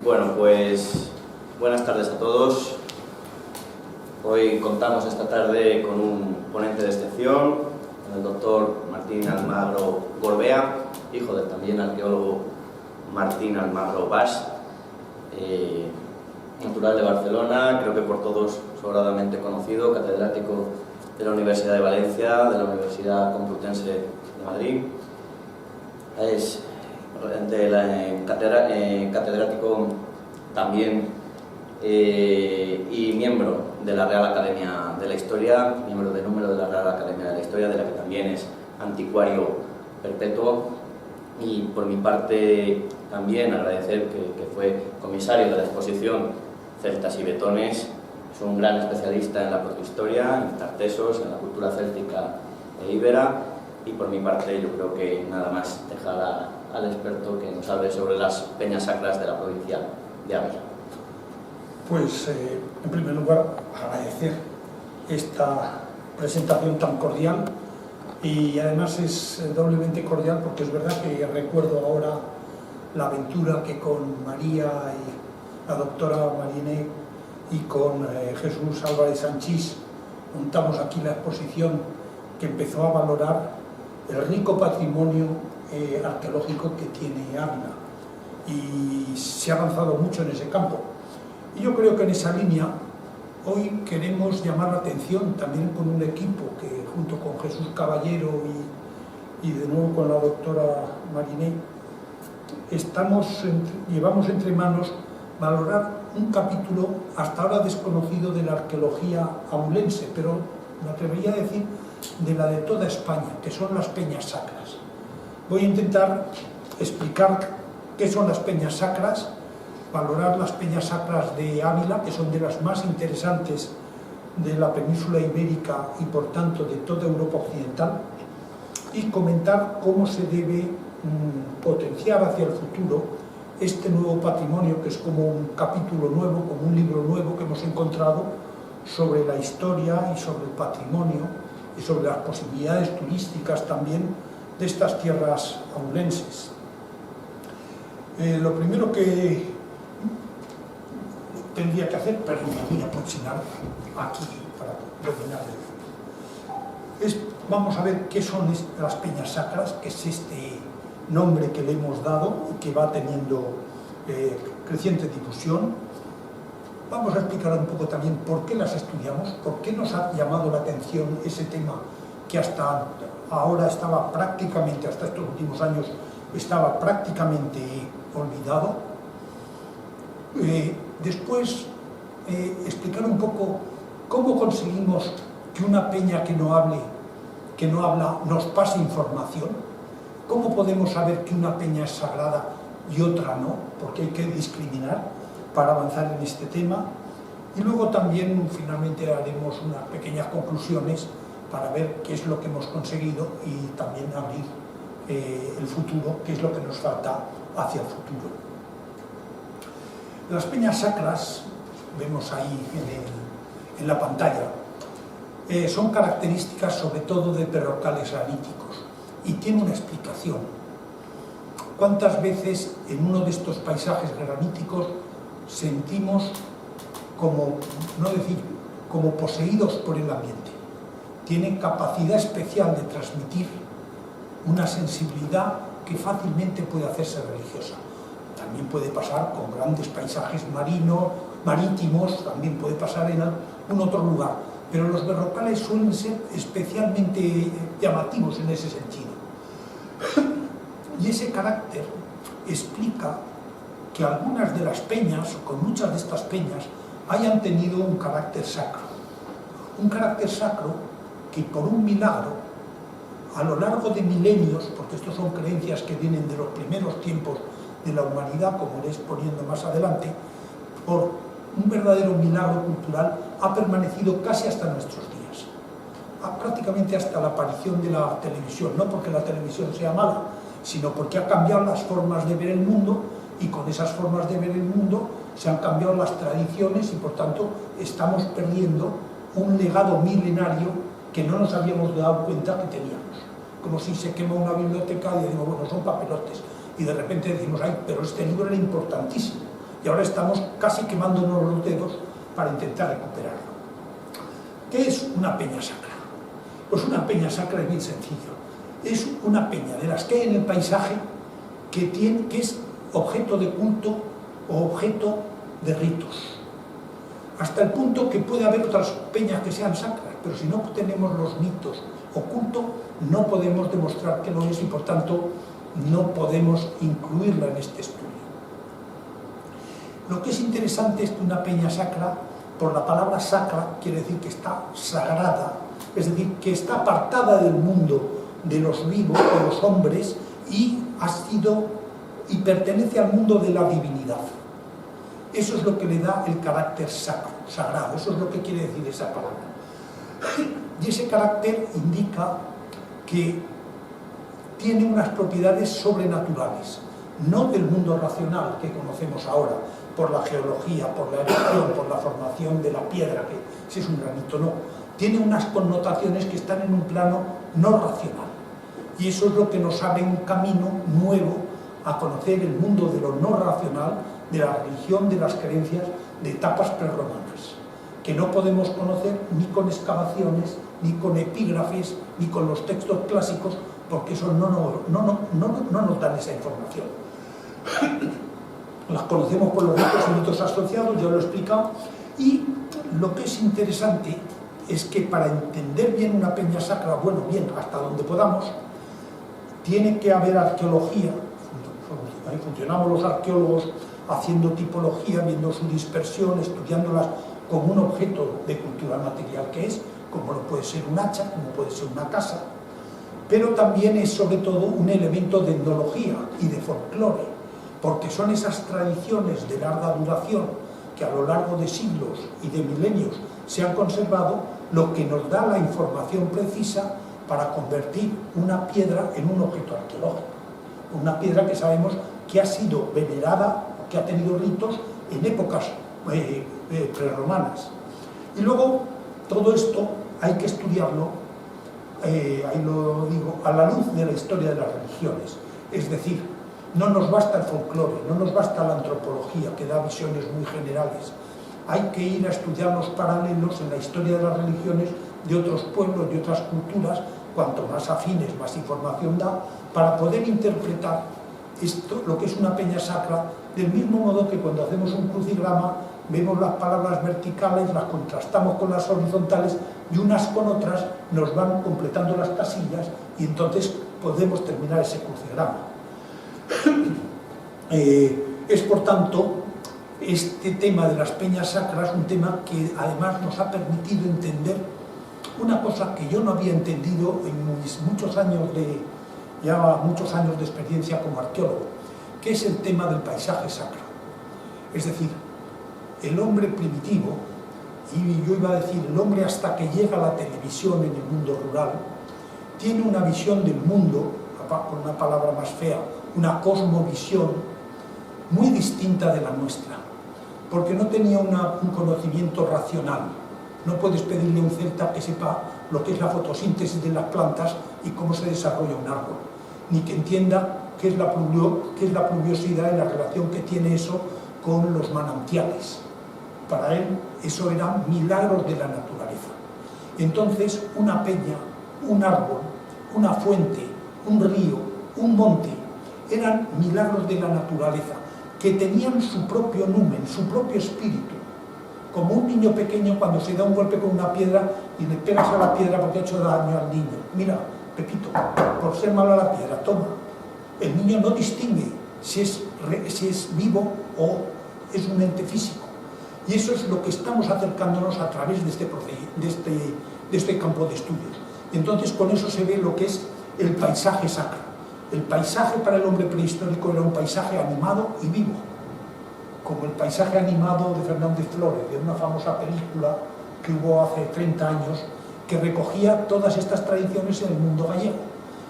Bueno, pues buenas tardes a todos. Hoy contamos esta tarde con un ponente de excepción, con el doctor Martín Almagro Gorbea, hijo del también arqueólogo Martín Almagro Bas, natural de Barcelona, creo que por todos sobradamente conocido, catedrático de la Universidad de Valencia, de la Universidad Complutense de Madrid. Es catedrático también y miembro de la Real Academia de la Historia, miembro de número de la Real Academia de la Historia, de la que también es anticuario perpetuo. Y por mi parte también agradecer que fue comisario de la exposición Celtas y Betones. Es un gran especialista en la protohistoria, en Tartesos, en la cultura céltica e íbera. Y por mi parte yo creo que nada más dejar al experto que nos hable sobre las peñas sacras de la provincia de Ávila. Pues en primer lugar agradecer esta presentación tan cordial, y además es doblemente cordial porque es verdad que recuerdo ahora la aventura que con María y la doctora Mariné y con Jesús Álvarez Sanchís montamos aquí la exposición que empezó a valorar el rico patrimonio arqueológico que tiene Ávila, y se ha avanzado mucho en ese campo. Y yo creo que en esa línea hoy queremos llamar la atención también con un equipo que junto con Jesús Caballero y de nuevo con la doctora Mariné llevamos entre manos valorar un capítulo hasta ahora desconocido de la arqueología abulense, pero me atrevería a decir de la de toda España, que son las peñas sacras. Voy a intentar explicar qué son las peñas sacras, valorar las peñas sacras de Ávila, que son de las más interesantes de la península ibérica y por tanto de toda Europa occidental, y comentar cómo se debe potenciar hacia el futuro este nuevo patrimonio, que es como un capítulo nuevo, como un libro nuevo que hemos encontrado sobre la historia y sobre el patrimonio y sobre las posibilidades turísticas también de estas tierras abulenses. Lo primero que tendría que hacer, pero me voy a aproximar aquí para dominar vamos a ver qué son las peñas sacras, que es este nombre que le hemos dado y que va teniendo creciente difusión. Vamos a explicar un poco también por qué las estudiamos, por qué nos ha llamado la atención ese tema que hasta ahora estaba prácticamente, hasta estos últimos años, estaba prácticamente olvidado. Después, explicar un poco cómo conseguimos que una peña que no habla nos pase información, cómo podemos saber que una peña es sagrada y otra no, porque hay que discriminar para avanzar en este tema. Y luego también finalmente haremos unas pequeñas conclusiones para ver qué es lo que hemos conseguido y también abrir el futuro, qué es lo que nos falta hacia el futuro. Las peñas sacras, vemos ahí en la pantalla, son características sobre todo de perrocales graníticos y tiene una explicación. ¿Cuántas veces en uno de estos paisajes graníticos sentimos como, no decir, como poseídos por el ambiente? Tienen capacidad especial de transmitir una sensibilidad que fácilmente puede hacerse religiosa. También puede pasar con grandes paisajes marítimos, también puede pasar en algún otro lugar, pero los berrocales suelen ser especialmente llamativos en ese sentido. Y ese carácter explica que algunas de las peñas, o con muchas de estas peñas, hayan tenido un carácter sacro. Un carácter sacro que por un milagro, a lo largo de milenios, porque estos son creencias que vienen de los primeros tiempos de la humanidad, como iré exponiendo más adelante, por un verdadero milagro cultural, ha permanecido casi hasta nuestros días. Prácticamente hasta la aparición de la televisión, no porque la televisión sea mala, sino porque ha cambiado las formas de ver el mundo, y con esas formas de ver el mundo se han cambiado las tradiciones y por tanto estamos perdiendo un legado milenario que no nos habíamos dado cuenta que teníamos. Como si se quema una biblioteca y decimos, bueno, son papelotes, y de repente decimos, ay, pero este libro era importantísimo, y ahora estamos casi quemándonos los dedos para intentar recuperarlo. ¿Qué es una peña sacra? Pues una peña sacra es bien sencillo. Es una peña de las que hay en el paisaje que es objeto de culto o objeto de ritos. Hasta el punto que puede haber otras peñas que sean sacras, pero si no tenemos los mitos o culto, no podemos demostrar que lo es y por tanto no podemos incluirla en este estudio. Lo que es interesante es que una peña sacra, por la palabra sacra, quiere decir que está sagrada, es decir, que está apartada del mundo de los vivos, de los hombres, y pertenece al mundo de la divinidad. Eso es lo que le da el carácter sacro, sagrado, eso es lo que quiere decir esa palabra. Y ese carácter indica que tiene unas propiedades sobrenaturales, no del mundo racional que conocemos ahora, por la geología, por la erupción, por la formación de la piedra, que si es un granito, no. Tiene unas connotaciones que están en un plano no racional. Y eso es lo que nos abre un camino nuevo a conocer el mundo de lo no racional, de la religión, de las creencias, de etapas prerromanas, que no podemos conocer ni con excavaciones, ni con epígrafes, ni con los textos clásicos, porque eso no nos dan esa información. Las conocemos por los ritos y mitos asociados, ya lo he explicado, y lo que es interesante es que para entender bien una peña sacra, bueno, bien, hasta donde podamos, tiene que haber arqueología. Ahí funcionamos los arqueólogos haciendo tipología, viendo su dispersión, estudiándolas como un objeto de cultura material que es, como lo puede ser un hacha, como puede ser una casa, pero también es sobre todo un elemento de etnología y de folclore, porque son esas tradiciones de larga duración que a lo largo de siglos y de milenios se han conservado, lo que nos da la información precisa para convertir una piedra en un objeto arqueológico. Una piedra que sabemos que ha sido venerada, que ha tenido ritos en épocas prerromanas. Y luego, todo esto hay que estudiarlo, ahí lo digo, a la luz de la historia de las religiones. Es decir, no nos basta el folclore, no nos basta la antropología, que da visiones muy generales. Hay que ir a estudiar los paralelos en la historia de las religiones de otros pueblos, de otras culturas, cuanto más afines, más información da, para poder interpretar esto, lo que es una peña sacra, del mismo modo que cuando hacemos un crucigrama vemos las palabras verticales, las contrastamos con las horizontales y unas con otras nos van completando las casillas y entonces podemos terminar ese crucigrama. Es por tanto este tema de las peñas sacras un tema que además nos ha permitido entender una cosa que yo no había entendido en mis muchos años de experiencia como arqueólogo, que es el tema del paisaje sacro. Es decir, el hombre primitivo, y yo iba a decir el hombre hasta que llega a la televisión en el mundo rural, tiene una visión del mundo, con una palabra más fea, una cosmovisión muy distinta de la nuestra, porque no tenía un conocimiento racional. No puedes pedirle a un celta que sepa lo que es la fotosíntesis de las plantas y cómo se desarrolla un árbol, ni que entienda qué es la pluviosidad y la relación que tiene eso con los manantiales. Para él eso eran milagros de la naturaleza. Entonces una peña, un árbol, una fuente, un río, un monte, eran milagros de la naturaleza que tenían su propio numen, su propio espíritu. Como un niño pequeño cuando se da un golpe con una piedra y le pegas a la piedra porque ha hecho daño al niño. Mira, Pepito, por ser mala la piedra, toma. El niño no distingue si es vivo o es un ente físico. Y eso es lo que estamos acercándonos a través de este campo de estudios. Y entonces con eso se ve lo que es el paisaje sacro. El paisaje para el hombre prehistórico era un paisaje animado y vivo, como el paisaje animado de Fernández Flores, de una famosa película que hubo hace 30 años, que recogía todas estas tradiciones en el mundo gallego.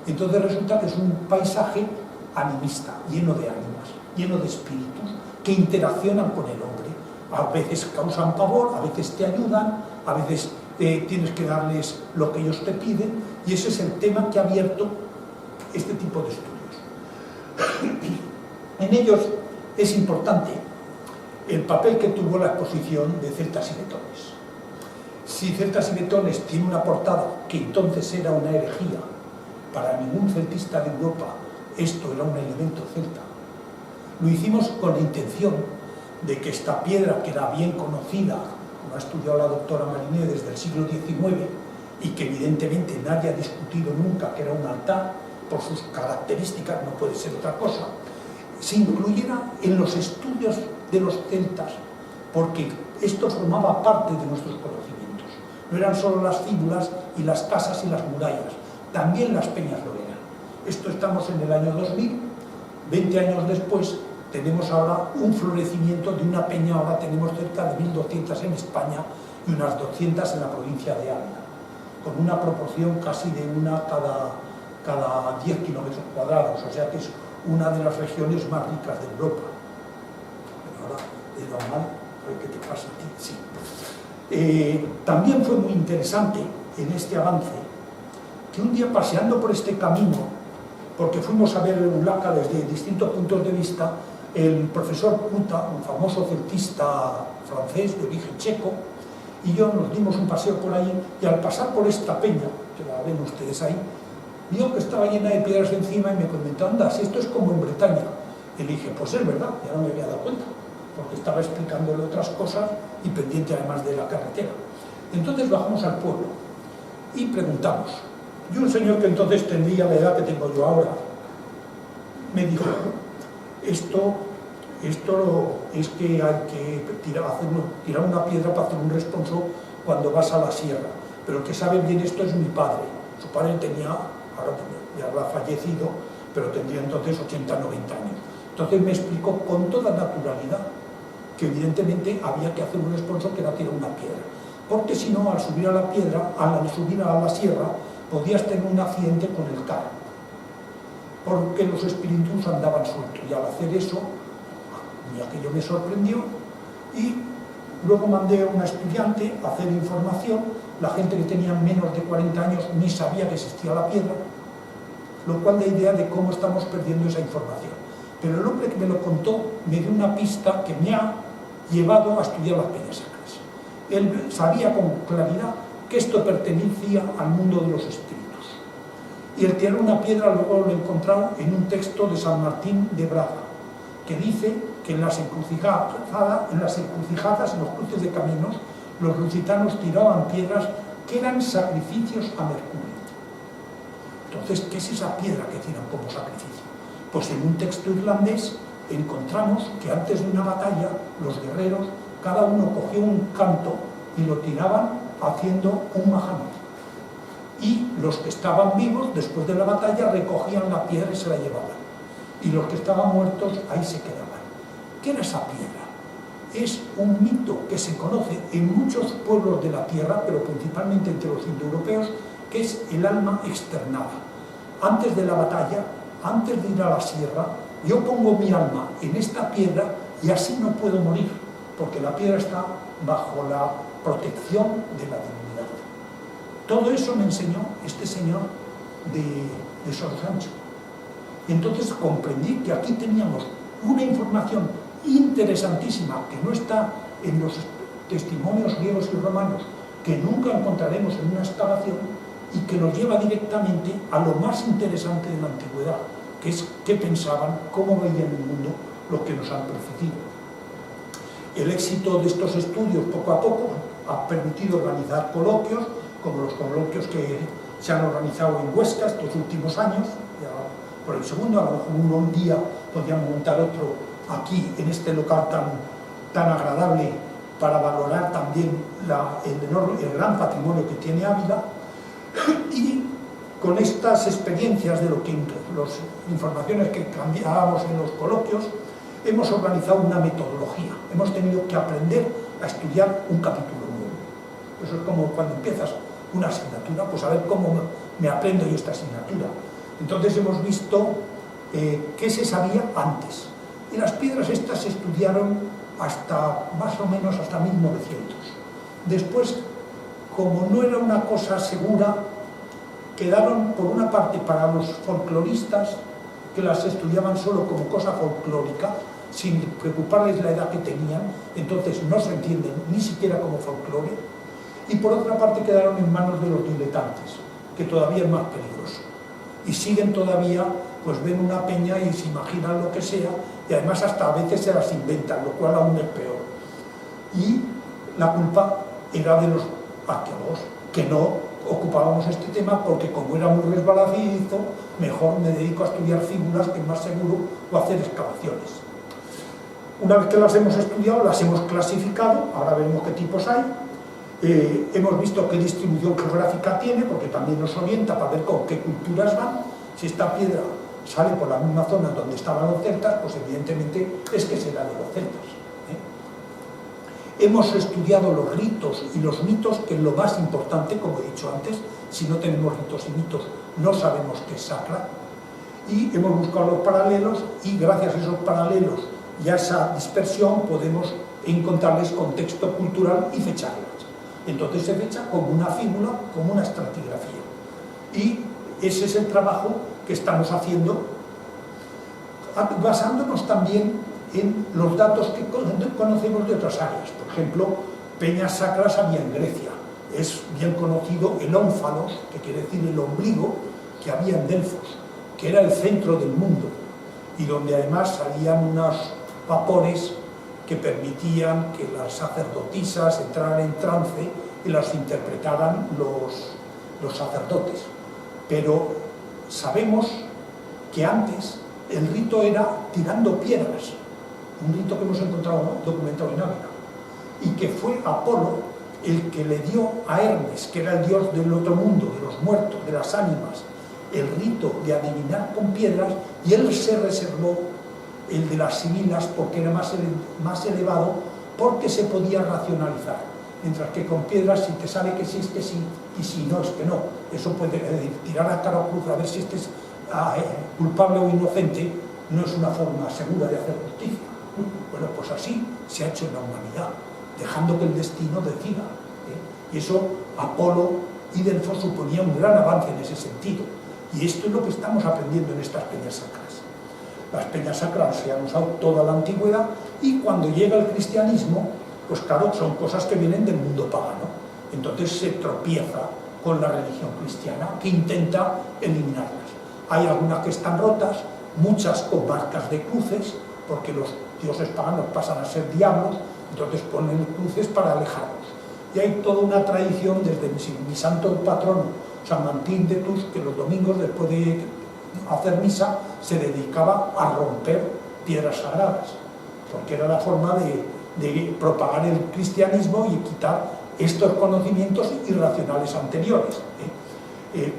Entonces resulta que es un paisaje animista, lleno de ánimas, lleno de espíritus, que interaccionan con el hombre. A veces causan pavor, a veces te ayudan, a veces tienes que darles lo que ellos te piden, y ese es el tema que ha abierto este tipo de estudios. En ellos es importante el papel que tuvo la exposición de celtas y betones. Si celtas y betones tiene una portada que entonces era una herejía, para ningún celtista de Europa esto era un elemento celta. Lo hicimos con la intención de que esta piedra, que era bien conocida, como ha estudiado la doctora Mariné desde el siglo XIX, y que evidentemente nadie ha discutido nunca que era un altar, por sus características, no puede ser otra cosa, se incluyera en los estudios de los celtas, porque esto formaba parte de nuestros conocimientos. No eran solo las fíbulas y las casas y las murallas, también las peñas lo eran. Esto estamos en el año 2000, 20 años después, tenemos ahora un florecimiento de una peña, ahora tenemos cerca de 1.200 en España y unas 200 en la provincia de Ávila, con una proporción casi de una cada 10 kilómetros cuadrados, o sea que es una de las regiones más ricas de Europa. Pero ahora, de normal, ¿qué te pasa a ti? Sí. También fue muy interesante en este avance que un día paseando por este camino, porque fuimos a ver el Ulaca desde distintos puntos de vista, el profesor Puta, un famoso celtista francés de origen checo, y yo nos dimos un paseo por ahí, y al pasar por esta peña, que la ven ustedes ahí, vio que estaba llena de piedras encima y me comentó, anda, si esto es como en Bretaña. Y le dije, pues es verdad, ya no me había dado cuenta, porque estaba explicándole otras cosas y pendiente además de la carretera. Entonces bajamos al pueblo y preguntamos. Y un señor que entonces tendría la edad que tengo yo ahora, me dijo, esto es que hay que tirar una piedra para hacer un responso cuando vas a la sierra. Pero el que sabe bien esto es mi padre. Su padre tenía, ahora ya habrá fallecido, pero tendría entonces 80, 90 años. Entonces me explicó con toda naturalidad que evidentemente había que hacer un responso que era tirar una piedra. Porque si no, al subir a la piedra, al subir a la sierra, podías tener un accidente con el carro. Porque los espíritus andaban sueltos. Y al hacer eso, y aquello me sorprendió, y luego mandé a una estudiante a hacer información. La gente que tenía menos de 40 años ni sabía que existía la piedra, lo cual da idea de cómo estamos perdiendo esa información. Pero el hombre que me lo contó me dio una pista que me ha llevado a estudiar las peñas sacras. Él sabía con claridad que esto pertenecía al mundo de los espíritus. Y el tirar una piedra luego lo he encontrado en un texto de San Martín de Braga, que dice que en las encrucijadas, en los cruces de caminos, los lusitanos tiraban piedras que eran sacrificios a Mercurio. Entonces, ¿qué es esa piedra que tiran como sacrificio? Pues en un texto irlandés encontramos que antes de una batalla, los guerreros, cada uno cogía un canto y lo tiraban haciendo un mahamud. Y los que estaban vivos, después de la batalla, recogían la piedra y se la llevaban. Y los que estaban muertos, ahí se quedaban. ¿Qué era esa piedra? Es un mito que se conoce en muchos pueblos de la tierra, pero principalmente entre los indoeuropeos, que es el alma externada. Antes de la batalla, antes de ir a la sierra, yo pongo mi alma en esta piedra y así no puedo morir, porque la piedra está bajo la protección de la divinidad. Todo eso me enseñó este señor de Sor Sancho. Y entonces comprendí que aquí teníamos una información interesantísima que no está en los testimonios griegos y romanos, que nunca encontraremos en una excavación, y que nos lleva directamente a lo más interesante de la antigüedad, que es qué pensaban, cómo veían el mundo, lo que nos han precedido. El éxito de estos estudios poco a poco ha permitido organizar coloquios, como los coloquios que se han organizado en Huesca estos últimos años, ya por el segundo, a lo mejor un día podríamos montar otro aquí en este local tan agradable para valorar también el gran patrimonio que tiene Ávila. Y con estas experiencias de las informaciones que cambiábamos en los coloquios, hemos organizado una metodología. Hemos tenido que aprender a estudiar un capítulo nuevo. Eso es como cuando empiezas una asignatura, pues a ver cómo me aprendo yo esta asignatura. Entonces hemos visto qué se sabía antes. Y las piedras estas se estudiaron hasta más o menos hasta 1900. Después, como no era una cosa segura, quedaron por una parte para los folcloristas, que las estudiaban solo como cosa folclórica, sin preocuparles la edad que tenían, entonces no se entienden ni siquiera como folclore, y por otra parte quedaron en manos de los diletantes, que todavía es más peligroso, y siguen todavía, pues ven una peña y se imaginan lo que sea, y además hasta a veces se las inventan, lo cual aún es peor. Y la culpa era de los arqueólogos, que no ocupábamos este tema porque como era muy resbaladizo, mejor me dedico a estudiar fíbulas, que es más seguro, o a hacer excavaciones. Una vez que las hemos estudiado, las hemos clasificado, ahora veremos qué tipos hay, hemos visto qué distribución geográfica tiene, porque también nos orienta para ver con qué culturas van. Si esta piedra sale por la misma zona donde estaban los celtas, pues evidentemente es que será de los celtas. Hemos estudiado los ritos y los mitos, que es lo más importante, como he dicho antes. Si no tenemos ritos y mitos, no sabemos qué es sacra. Y hemos buscado los paralelos, y gracias a esos paralelos y a esa dispersión podemos encontrarles contexto cultural y fecharlas. Entonces se fecha como una fíbula, como una estratigrafía. Y ese es el trabajo que estamos haciendo, basándonos también en los datos que conocemos de otras áreas. Por ejemplo, peñas sacras había en Grecia. Es bien conocido el ónfalos, que quiere decir el ombligo, que había en Delfos, que era el centro del mundo, y donde además salían unos vapores que permitían que las sacerdotisas entraran en trance y las interpretaran los sacerdotes. Pero sabemos que antes el rito era tirando piedras, un rito que hemos encontrado documentado en Ávila, y que fue Apolo el que le dio a Hermes, que era el dios del otro mundo, de los muertos, de las ánimas, el rito de adivinar con piedras, y él se reservó el de las sibilas porque era más elevado, porque se podía racionalizar, mientras que con piedras, si te sale que sí es que sí, y si no es que no. Eso puede tirar a cara o cruz a ver si este es culpable o inocente, no es una forma segura de hacer justicia. Bueno, pues así se ha hecho en la humanidad, dejando que el destino decida. Y eso, Apolo y Delfos suponía un gran avance en ese sentido. Y esto es lo que estamos aprendiendo en estas peñas sacras. Las peñas sacras se han usado toda la antigüedad, y cuando llega el cristianismo, pues claro, son cosas que vienen del mundo pagano. Entonces se tropieza con la religión cristiana, que intenta eliminarlas. Hay algunas que están rotas, muchas con marcas de cruces, porque los dioses paganos pasan a ser diablos, entonces ponen cruces para alejarlos. Y hay toda una tradición desde mi santo patrono, San Martín de Tours, que los domingos, después de hacer misa, se dedicaba a romper piedras sagradas, porque era la forma de propagar el cristianismo y quitar estos conocimientos irracionales anteriores.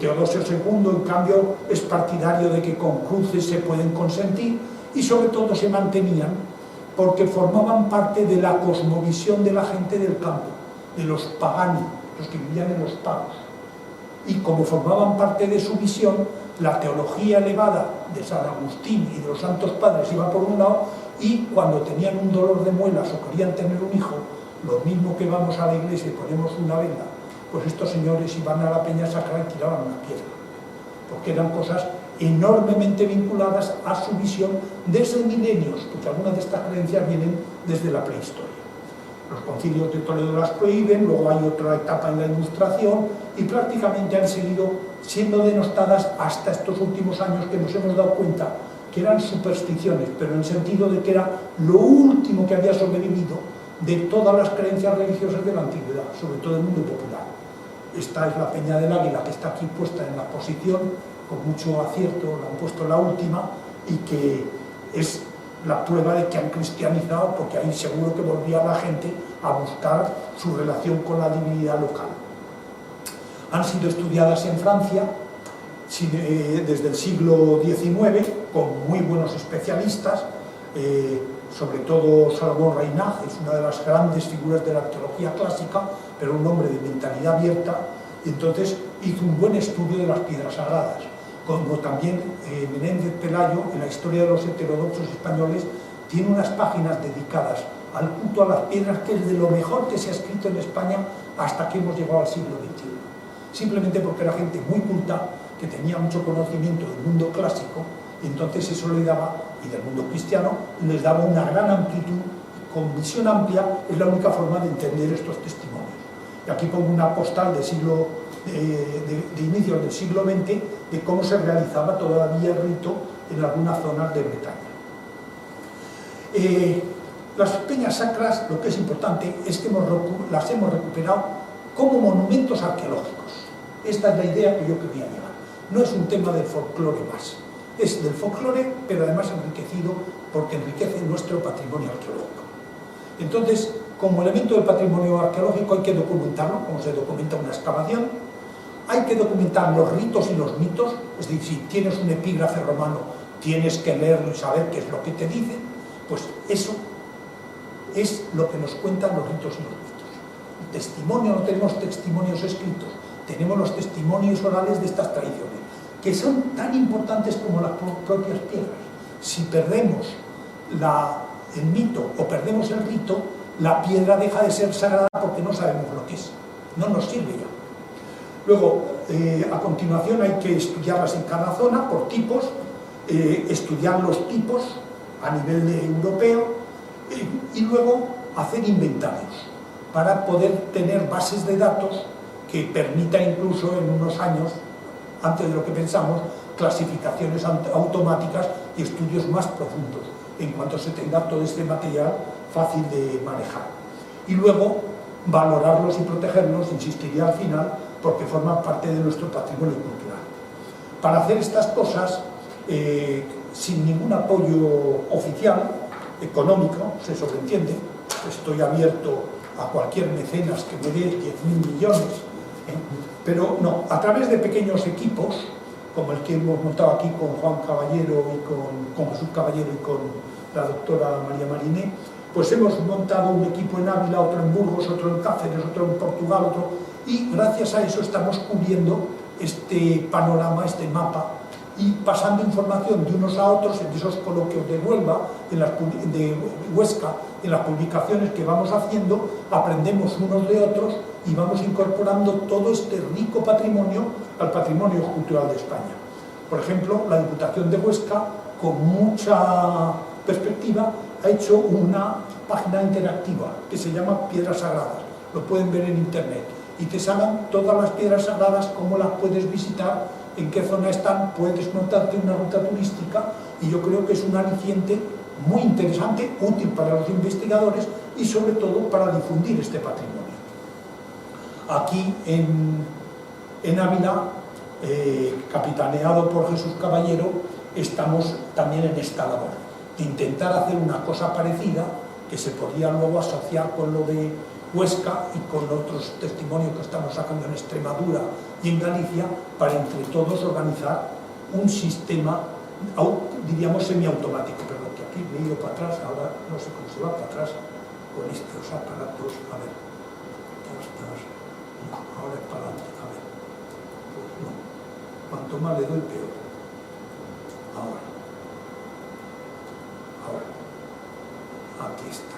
Teodosio II, en cambio, es partidario de que con cruces se pueden consentir, y sobre todo se mantenían porque formaban parte de la cosmovisión de la gente del campo, de los paganos, los que vivían en los pagos. Y como formaban parte de su visión, la teología elevada de San Agustín y de los santos padres iba por un lado, y cuando tenían un dolor de muelas o querían tener un hijo, lo mismo que vamos a la iglesia y ponemos una vela, pues estos señores iban a la peña sacra y tiraban una piedra, porque eran cosas enormemente vinculadas a su visión desde milenios, porque algunas de estas creencias vienen desde la prehistoria. Los concilios de Toledo las prohíben, luego hay otra etapa en la Ilustración, y prácticamente han seguido siendo denostadas hasta estos últimos años, que nos hemos dado cuenta que eran supersticiones, pero en el sentido de que era lo último que había sobrevivido de todas las creencias religiosas de la antigüedad, sobre todo el mundo popular. Esta es la Peña del Águila, que está aquí puesta en la exposición, con mucho acierto, la han puesto la última, y que es la prueba de que han cristianizado, porque ahí seguro que volvía la gente a buscar su relación con la divinidad local. Han sido estudiadas en Francia desde el siglo XIX, con muy buenos especialistas, sobre todo Salomón Reinach, es una de las grandes figuras de la arqueología clásica, pero un hombre de mentalidad abierta, y entonces hizo un buen estudio de las piedras sagradas. Como también Menéndez Pelayo, en la historia de los heterodoxos españoles, tiene unas páginas dedicadas al culto a las piedras, que es de lo mejor que se ha escrito en España hasta que hemos llegado al siglo XXI. Simplemente porque era gente muy culta, que tenía mucho conocimiento del mundo clásico, y entonces eso le daba y del mundo cristiano, les daba una gran amplitud, con visión amplia, es la única forma de entender estos testimonios. Y aquí pongo una postal de inicios del siglo XX de cómo se realizaba todavía el rito en algunas zonas de Bretaña. Las peñas sacras, lo que es importante es que las hemos recuperado como monumentos arqueológicos. Esta es la idea que yo quería llevar. No es un tema del folclore más, es del folclore, pero además enriquecido porque enriquece nuestro patrimonio arqueológico. Entonces, como elemento del patrimonio arqueológico hay que documentarlo, como se documenta una excavación, hay que documentar los ritos y los mitos, es decir, si tienes un epígrafe romano, tienes que leerlo y saber qué es lo que te dice, pues eso es lo que nos cuentan los ritos y los mitos. El testimonio, no tenemos testimonios escritos, tenemos los testimonios orales de estas tradiciones, que son tan importantes como las propias piedras. Si perdemos el mito o perdemos el rito, la piedra deja de ser sagrada porque no sabemos lo que es, no nos sirve ya. Luego, a continuación hay que estudiarlas en cada zona por tipos, estudiar los tipos a nivel europeo y luego hacer inventarios para poder tener bases de datos que permitan incluso en unos años, antes de lo que pensamos, clasificaciones automáticas y estudios más profundos en cuanto se tenga todo este material fácil de manejar. Y luego valorarlos y protegerlos, insistiría al final, porque forman parte de nuestro patrimonio cultural. Para hacer estas cosas, sin ningún apoyo oficial, económico, se sobreentiende, estoy abierto a cualquier mecenas que me dé 10.000 millones, pero no, a través de pequeños equipos, como el que hemos montado aquí con Juan Caballero y con Jesús Caballero y con la doctora María Mariné, pues hemos montado un equipo en Ávila, otro en Burgos, otro en Cáceres, otro en Portugal, otro, y gracias a eso estamos cubriendo este panorama, este mapa, y pasando información de unos a otros en esos coloquios de Huelva, de Huesca, en las publicaciones que vamos haciendo, aprendemos unos de otros y vamos incorporando todo este rico patrimonio al patrimonio cultural de España. Por ejemplo, la Diputación de Huesca, con mucha perspectiva, ha hecho una página interactiva que se llama Piedras Sagradas, lo pueden ver en internet, y te salen todas las piedras sagradas, cómo las puedes visitar, en qué zona están, puedes montarte una ruta turística, y yo creo que es un aliciente muy interesante, útil para los investigadores y sobre todo para difundir este patrimonio. Aquí en Ávila, capitaneado por Jesús Caballero, estamos también en esta labor de intentar hacer una cosa parecida que se podría luego asociar con lo de Huesca y con otros testimonios que estamos sacando en Extremadura y en Galicia, para entre todos organizar un sistema, diríamos, semiautomático, pero que aquí me he ido para atrás, ahora no sé cómo se va para atrás con estos aparatos, a ver, ahora es para adelante, a ver, pues no, cuanto más le doy peor, ahora, aquí está.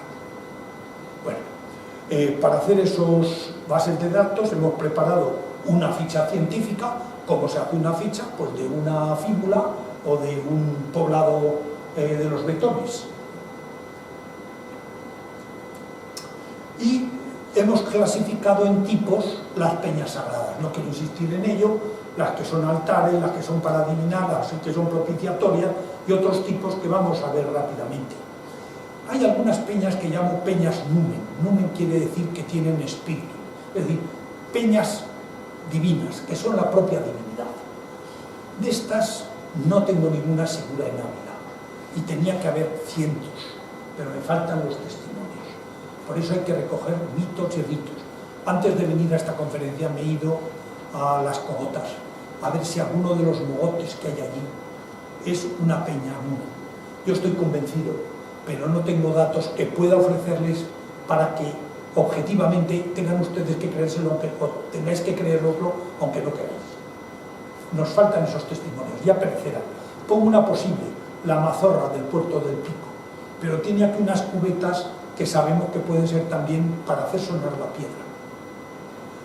Bueno, para hacer esos bases de datos hemos preparado una ficha científica. ¿Cómo se hace una ficha? Pues de una fíbula o de un poblado de los Betones. Y hemos clasificado en tipos las peñas sagradas. No quiero insistir en ello, las que son altares, las que son para adivinar, las que son propiciatorias y otros tipos que vamos a ver rápidamente. Hay algunas peñas que llamo peñas numen. Numen quiere decir que tienen espíritu, es decir, peñas divinas, que son la propia divinidad. De estas no tengo ninguna segura en Ávila, y tenía que haber cientos, pero me faltan los testimonios. Por eso hay que recoger mitos y ritos. Antes de venir a esta conferencia me he ido a Las Cogotas, a ver si alguno de los mogotes que hay allí es una peña numen. Yo estoy convencido, pero no tengo datos que pueda ofrecerles para que objetivamente tengan ustedes que creérselo, o tengáis que creéroslo aunque no queráis. Nos faltan esos testimonios, ya perecerán. Pongo una posible, la Mazorra del Puerto del Pico, pero tiene aquí unas cubetas que sabemos que pueden ser también para hacer sonar la piedra.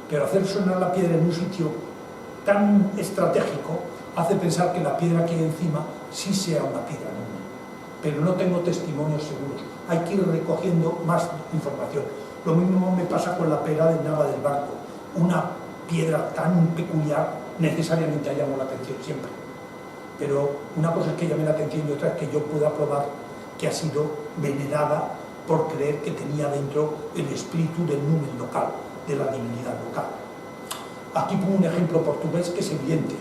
Pero hacer sonar la piedra en un sitio tan estratégico hace pensar que la piedra que hay encima sí sea una piedra numen. pero no tengo testimonios seguros. Hay que ir recogiendo más información. Lo mismo me pasa con la pera de Nava del Barco. Una piedra tan peculiar necesariamente ha llamado la atención siempre. Pero una cosa es que llame la atención y otra es que yo pueda probar que ha sido venerada por creer que tenía dentro el espíritu del numen local, de la divinidad local. Aquí pongo un ejemplo portugués que es evidente.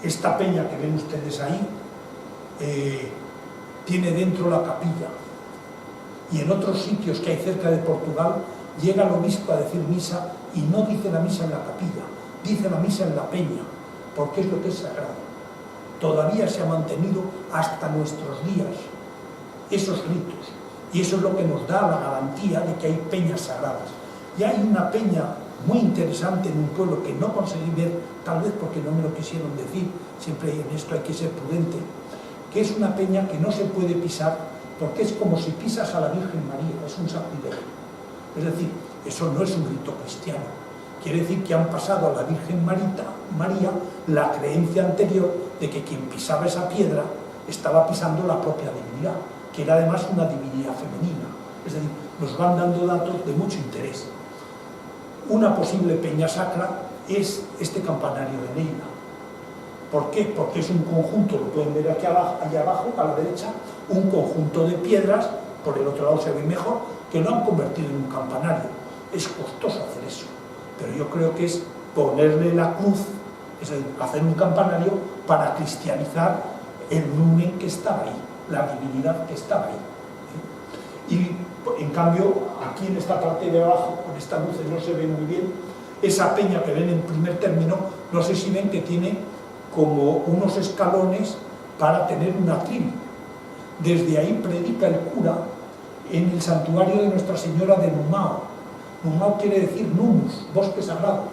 Esta peña que ven ustedes ahí tiene dentro la capilla, y en otros sitios que hay cerca de Portugal llega el obispo a decir misa y no dice la misa en la capilla, dice la misa en la peña, porque es lo que es sagrado. Todavía se ha mantenido hasta nuestros días esos ritos, y eso es lo que nos da la garantía de que hay peñas sagradas. Y hay una peña muy interesante en un pueblo que no conseguí ver, tal vez porque no me lo quisieron decir, siempre en esto hay que ser prudente, que es una peña que no se puede pisar porque es como si pisas a la Virgen María, es un sacrilegio. Es decir, eso no es un rito cristiano. Quiere decir que han pasado a la Virgen María la creencia anterior de que quien pisaba esa piedra estaba pisando la propia divinidad, que era además una divinidad femenina. Es decir, nos van dando datos de mucho interés. Una posible peña sacra es este campanario de Neila. ¿Por qué? Porque es un conjunto, lo pueden ver aquí abajo, allá abajo, a la derecha, un conjunto de piedras, por el otro lado se ve mejor, que lo han convertido en un campanario. Es costoso hacer eso, pero yo creo que es ponerle la cruz, es decir, hacer un campanario para cristianizar el numen que estaba ahí, la divinidad que estaba ahí. Y en cambio, aquí en esta parte de abajo, con estas luces no se ve muy bien, esa peña que ven en primer término, no sé si ven que tiene como unos escalones para tener un atril. Desde ahí predica el cura en el santuario de Nuestra Señora de Numao. Numao quiere decir numus, bosque sagrado.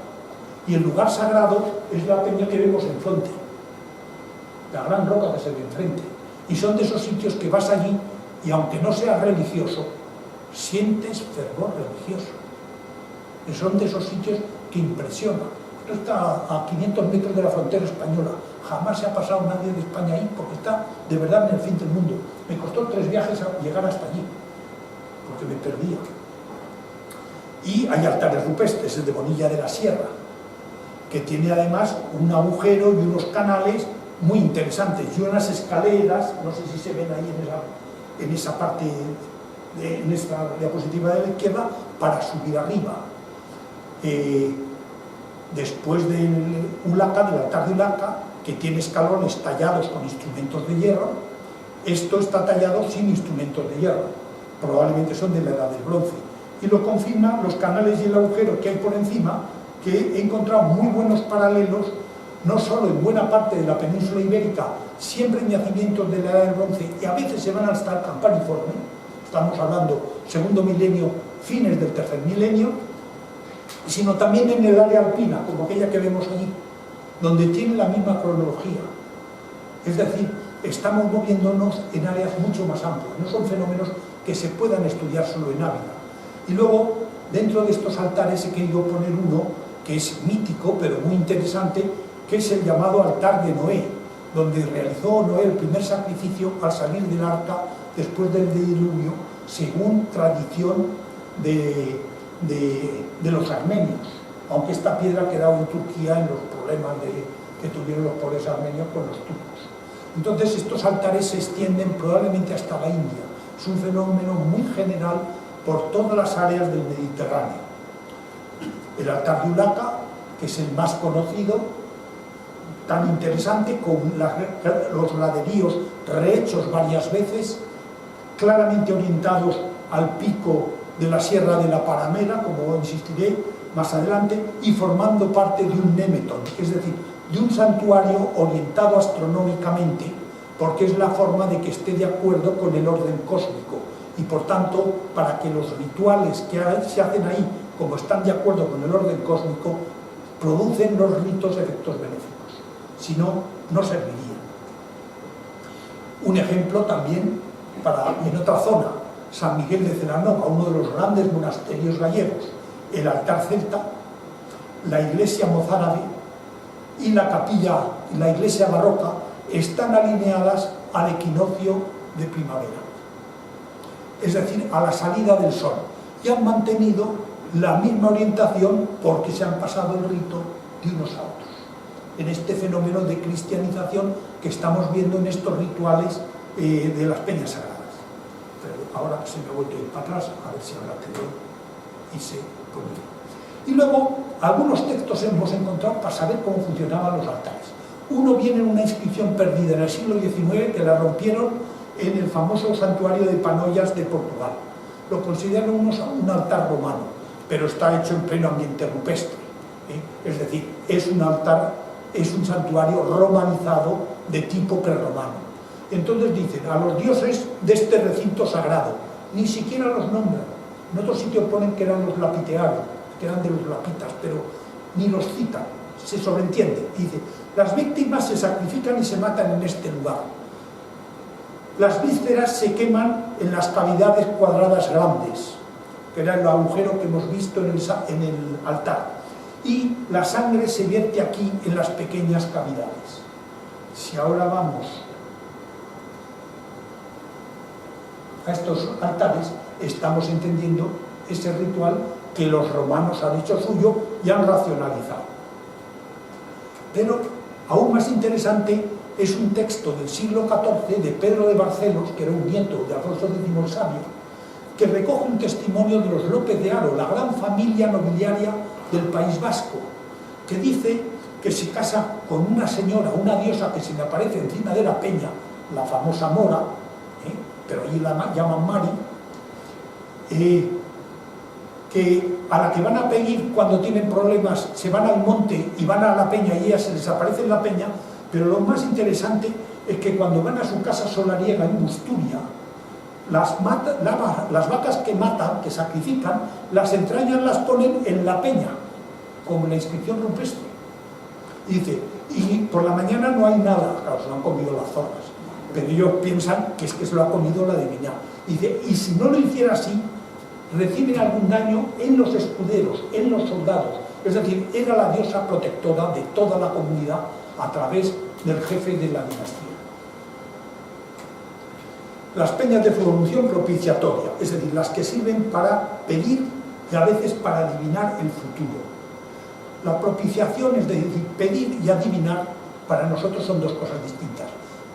Y el lugar sagrado es la peña que vemos enfrente, la gran roca que se ve enfrente. Y son de esos sitios que vas allí y aunque no seas religioso, sientes fervor religioso. Y son de esos sitios que impresionan. Esto está a 500 metros de la frontera española. Jamás se ha pasado nadie de España ahí porque está de verdad en el fin del mundo. Me costó 3 viajes a llegar hasta allí, porque me perdía. Y hay altares rupestres, el de Bonilla de la Sierra, que tiene además un agujero y unos canales muy interesantes y unas escaleras, no sé si se ven ahí en esa parte, en esta diapositiva de la izquierda, para subir arriba. Después del Ulaca, del altar de Ulaca, que tiene escalones tallados con instrumentos de hierro, esto está tallado sin instrumentos de hierro, probablemente son de la edad del bronce, y lo confirman los canales y el agujero que hay por encima, que he encontrado muy buenos paralelos, no solo en buena parte de la península ibérica, siempre en yacimientos de la edad del bronce, y a veces se van hasta el Campaniforme, estamos hablando segundo milenio, fines del tercer milenio, sino también en el área alpina, como aquella que vemos allí, donde tiene la misma cronología. Es decir, estamos moviéndonos en áreas mucho más amplias, no son fenómenos que se puedan estudiar solo en Ávila. Y luego, dentro de estos altares he querido poner uno que es mítico, pero muy interesante, que es el llamado altar de Noé, donde realizó Noé el primer sacrificio al salir del arca después del diluvio, según tradición de los armenios, aunque esta piedra ha quedado en Turquía en los problemas que tuvieron los pobres armenios con los turcos. Entonces estos altares se extienden probablemente hasta la India. Es un fenómeno muy general por todas las áreas del Mediterráneo. El altar de Ulaca, que es el más conocido, tan interesante, con los laderíos rehechos varias veces, claramente orientados al pico de la Sierra de la Paramera, como insistiré más adelante, y formando parte de un németon, es decir, de un santuario orientado astronómicamente, porque es la forma de que esté de acuerdo con el orden cósmico, y por tanto, para que los rituales que se hacen ahí, como están de acuerdo con el orden cósmico, producen los ritos efectos benéficos, si no, no servirían. Un ejemplo también, en otra zona, San Miguel de Celanova, uno de los grandes monasterios gallegos, el altar celta, la iglesia mozárabe y la capilla, la iglesia barroca, están alineadas al equinoccio de primavera, es decir, a la salida del sol, y han mantenido la misma orientación porque se han pasado el rito de unos a otros, en este fenómeno de cristianización que estamos viendo en estos rituales de las peñas sagradas. Pero ahora se me ha vuelto a ir para atrás, a ver si ahora te doy y se pone. Y luego, algunos textos hemos encontrado para saber cómo funcionaban los altares. Uno viene en una inscripción perdida en el siglo XIX que la rompieron en el famoso santuario de Panoyas de Portugal. Lo consideran un altar romano, pero está hecho en pleno ambiente rupestre. Es decir, es un altar, es un santuario romanizado de tipo prerromano. Entonces dicen, a los dioses de este recinto sagrado, ni siquiera los nombran. En otros sitios ponen que eran los lapiteados, que eran de los lapitas, pero ni los citan, se sobreentiende. Dice, las víctimas se sacrifican y se matan en este lugar. Las vísceras se queman en las cavidades cuadradas grandes, que era el agujero que hemos visto en el altar, y la sangre se vierte aquí en las pequeñas cavidades. Si ahora vamos a estos altares, estamos entendiendo ese ritual que los romanos han hecho suyo y han racionalizado. Pero aún más interesante es un texto del siglo XIV de Pedro de Barcelos, que era un nieto de Alfonso X el Sabio, que recoge un testimonio de los López de Haro, la gran familia nobiliaria del País Vasco, que dice que se casa con una señora, una diosa que se le aparece encima de la peña, la famosa Mora, pero allí la llaman Mari, que a la que van a pedir cuando tienen problemas, se van al monte y van a la peña y ella se les aparece en la peña, pero lo más interesante es que cuando van a su casa solariega en Busturia, las vacas que matan, que sacrifican, las entrañas las ponen en la peña, como en la inscripción rupestre. Y dice, y por la mañana no hay nada, claro, se lo han comido las zorras, pero ellos piensan que es que se lo ha comido la divinidad. Y dice, y si no lo hiciera así, reciben algún daño en los escuderos, en los soldados. Es decir, era la diosa protectora de toda la comunidad a través del jefe de la dinastía. Las peñas de evolución propiciatoria, es decir, las que sirven para pedir y a veces para adivinar el futuro. La propiciación, es decir, pedir y adivinar, para nosotros son dos cosas distintas.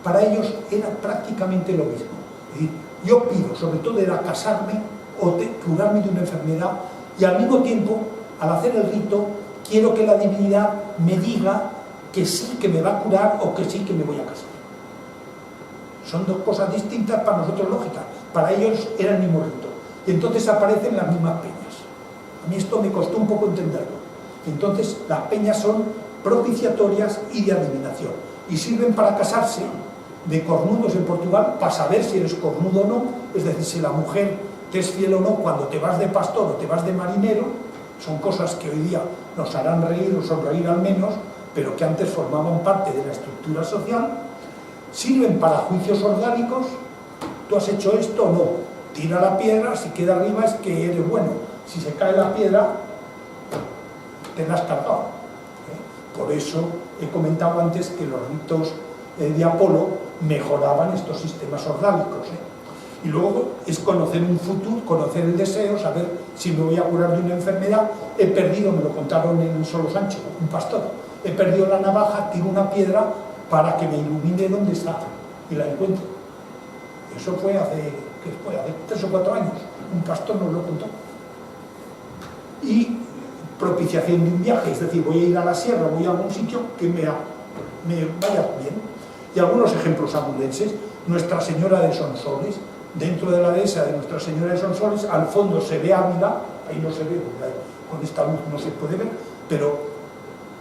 Para ellos era prácticamente lo mismo. Es decir, yo pido, sobre todo era casarme o curarme de una enfermedad, y al mismo tiempo, al hacer el rito, quiero que la divinidad me diga que sí que me va a curar o que sí que me voy a casar. Son dos cosas distintas, para nosotros lógicas, para ellos era el mismo rito. Y entonces aparecen las mismas peñas. A mí esto me costó un poco entenderlo. Entonces las peñas son propiciatorias y de adivinación, y sirven para casarse de cornudos en Portugal, para saber si eres cornudo o no, es decir, si la mujer te es fiel o no cuando te vas de pastor o te vas de marinero. Son cosas que hoy día nos harán reír o sonreír al menos, pero que antes formaban parte de la estructura social. Sirven para juicios orgánicos. Tú has hecho esto o no, tira la piedra, si queda arriba es que eres bueno, si se cae la piedra te la has cargado. Por eso he comentado antes que los ritos de Apolo mejoraban estos sistemas orgánicos. Y luego es conocer un futuro, conocer el deseo, saber si me voy a curar de una enfermedad. He perdido, me lo contaron en Solo Sancho, un pastor, he perdido la navaja, tiro una piedra para que me ilumine dónde está y la encuentro. Eso fue hace 3 o 4 años, un pastor nos lo contó. Y propiciación de un viaje, es decir, voy a ir a la sierra, voy a algún sitio que me vaya bien. Y algunos ejemplos abulenses, Nuestra Señora de Sonsoles. Dentro de la dehesa de Nuestra Señora de Sonsoles, al fondo se ve Ávila, ahí no se ve, con esta luz no se puede ver, pero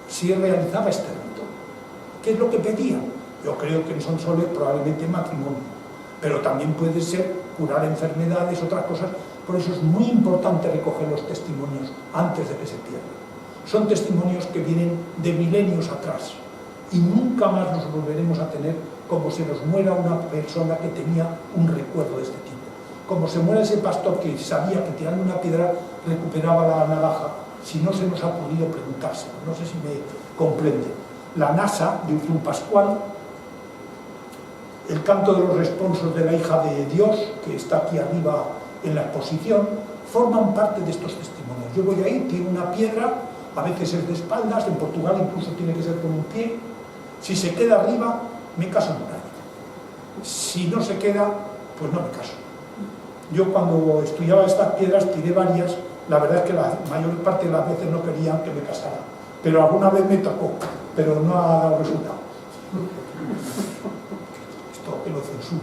sí realizaba este rito. ¿Qué es lo que pedían? Yo creo que en Sonsoles probablemente matrimonio, pero también puede ser curar enfermedades, otras cosas. Por eso es muy importante recoger los testimonios antes de que se pierdan. Son testimonios que vienen de milenios atrás y nunca más los volveremos a tener, como se nos muera una persona que tenía un recuerdo de este tipo. Como se muera ese pastor que sabía que tirando una piedra recuperaba la navaja, si no se nos ha podido preguntárselo. No sé si me comprende. La NASA de Utrú Pascual el canto de los responsos de la hija de Dios, que está aquí arriba en la exposición, forman parte de estos testimonios. Yo voy ahí, tiene una piedra, a veces es de espaldas, en Portugal incluso tiene que ser con un pie. Si se queda arriba, me caso en un año. Si no se queda, pues no me caso. Yo cuando estudiaba estas piedras tiré varias, la verdad es que la mayor parte de las veces no querían que me casara, pero alguna vez me tocó, pero no ha dado resultado. Esto que lo censure.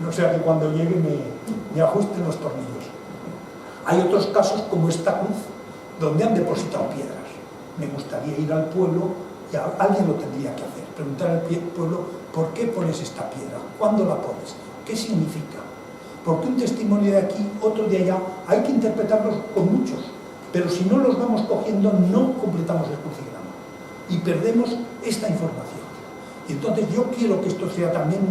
No sea que cuando llegue me ajusten los tornillos. Hay otros casos como esta cruz, donde han depositado piedras. Me gustaría ir al pueblo y alguien lo tendría que hacer. Preguntar al pueblo, ¿por qué pones esta piedra? ¿Cuándo la pones? ¿Qué significa? Porque un testimonio de aquí, otro de allá, hay que interpretarlos con muchos, pero si no los vamos cogiendo no completamos el crucigrama y perdemos esta información. Y entonces yo quiero que esto sea también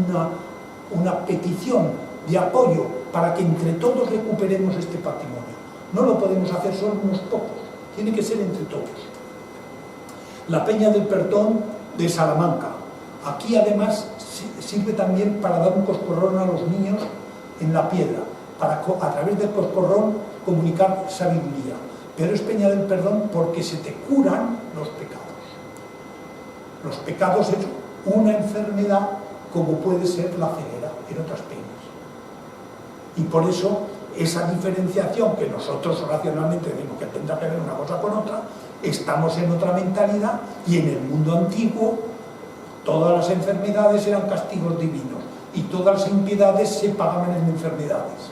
una petición de apoyo para que entre todos recuperemos este patrimonio. No lo podemos hacer solo unos pocos, tiene que ser entre todos. La Peña del Perdón de Salamanca. Aquí además sirve también para dar un coscorrón a los niños en la piedra, para a través del coscorrón comunicar sabiduría. Pero es Peña del Perdón porque se te curan los pecados. Los pecados es una enfermedad como puede ser la ceguera en otras peñas. Y por eso esa diferenciación que nosotros racionalmente decimos que tendrá que ver una cosa con otra, estamos en otra mentalidad y en el mundo antiguo todas las enfermedades eran castigos divinos y todas las impiedades se pagaban en enfermedades.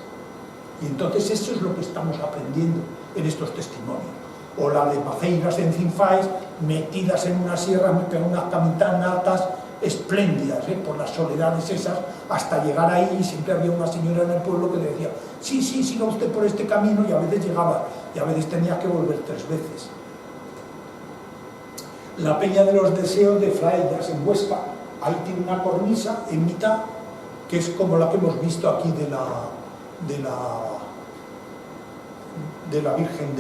Y entonces eso es lo que estamos aprendiendo en estos testimonios. O la de Maceiras en Cinfaes, metidas en una sierra, con unas caminatas espléndidas, por las soledades esas, hasta llegar ahí, y siempre había una señora en el pueblo que le decía, sí, siga usted por este camino, y a veces llegaba, y a veces tenía que volver 3 veces. La Peña de los Deseos de Fraellas, en Huesca, ahí tiene una cornisa en mitad, que es como la que hemos visto aquí de la Virgen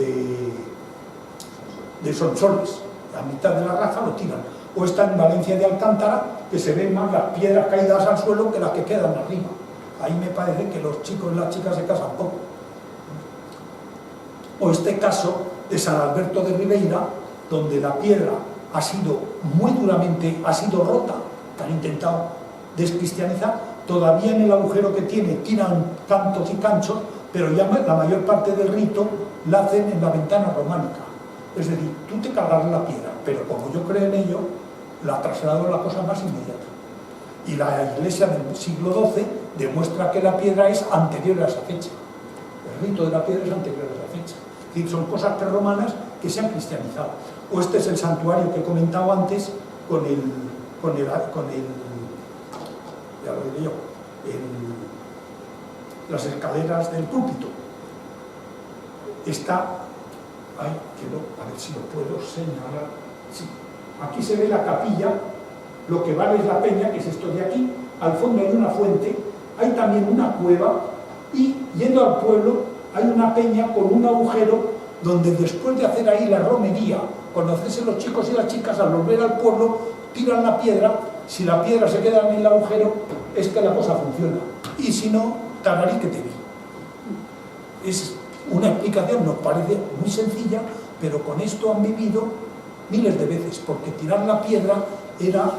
de Sonsoles. A mitad de la raja lo tiran. O está en Valencia de Alcántara, que se ven más las piedras caídas al suelo que las que quedan arriba. Ahí me parece que los chicos y las chicas se casan poco. O este caso de San Alberto de Ribeira, donde la piedra ha sido muy duramente, ha sido rota, que han intentado descristianizar, todavía en el agujero que tiene tiran cantos y canchos, pero ya la mayor parte del rito la hacen en la ventana románica. Es decir, tú te cargas la piedra, pero como yo creo en ello, la traslado a la cosa más inmediata. Y la iglesia del siglo XII demuestra que la piedra es anterior a esa fecha. El rito de la piedra es anterior a esa fecha. Es decir, son cosas prerromanas que se han cristianizado. O este es el santuario que he comentado antes con ya lo diré yo, las escaleras del púlpito. Está, a ver si lo puedo señalar. Sí. Aquí se ve la capilla, lo que vale es la peña, que es esto de aquí. Al fondo hay una fuente, hay también una cueva, y yendo al pueblo hay una peña con un agujero donde después de hacer ahí la romería, conocerse los chicos y las chicas, al volver al pueblo tiran la piedra. Si la piedra se queda en el agujero, es que la cosa funciona. Y si no, tararí que te vi. Es una explicación, nos parece muy sencilla, pero con esto han vivido miles de veces, porque tirar la piedra era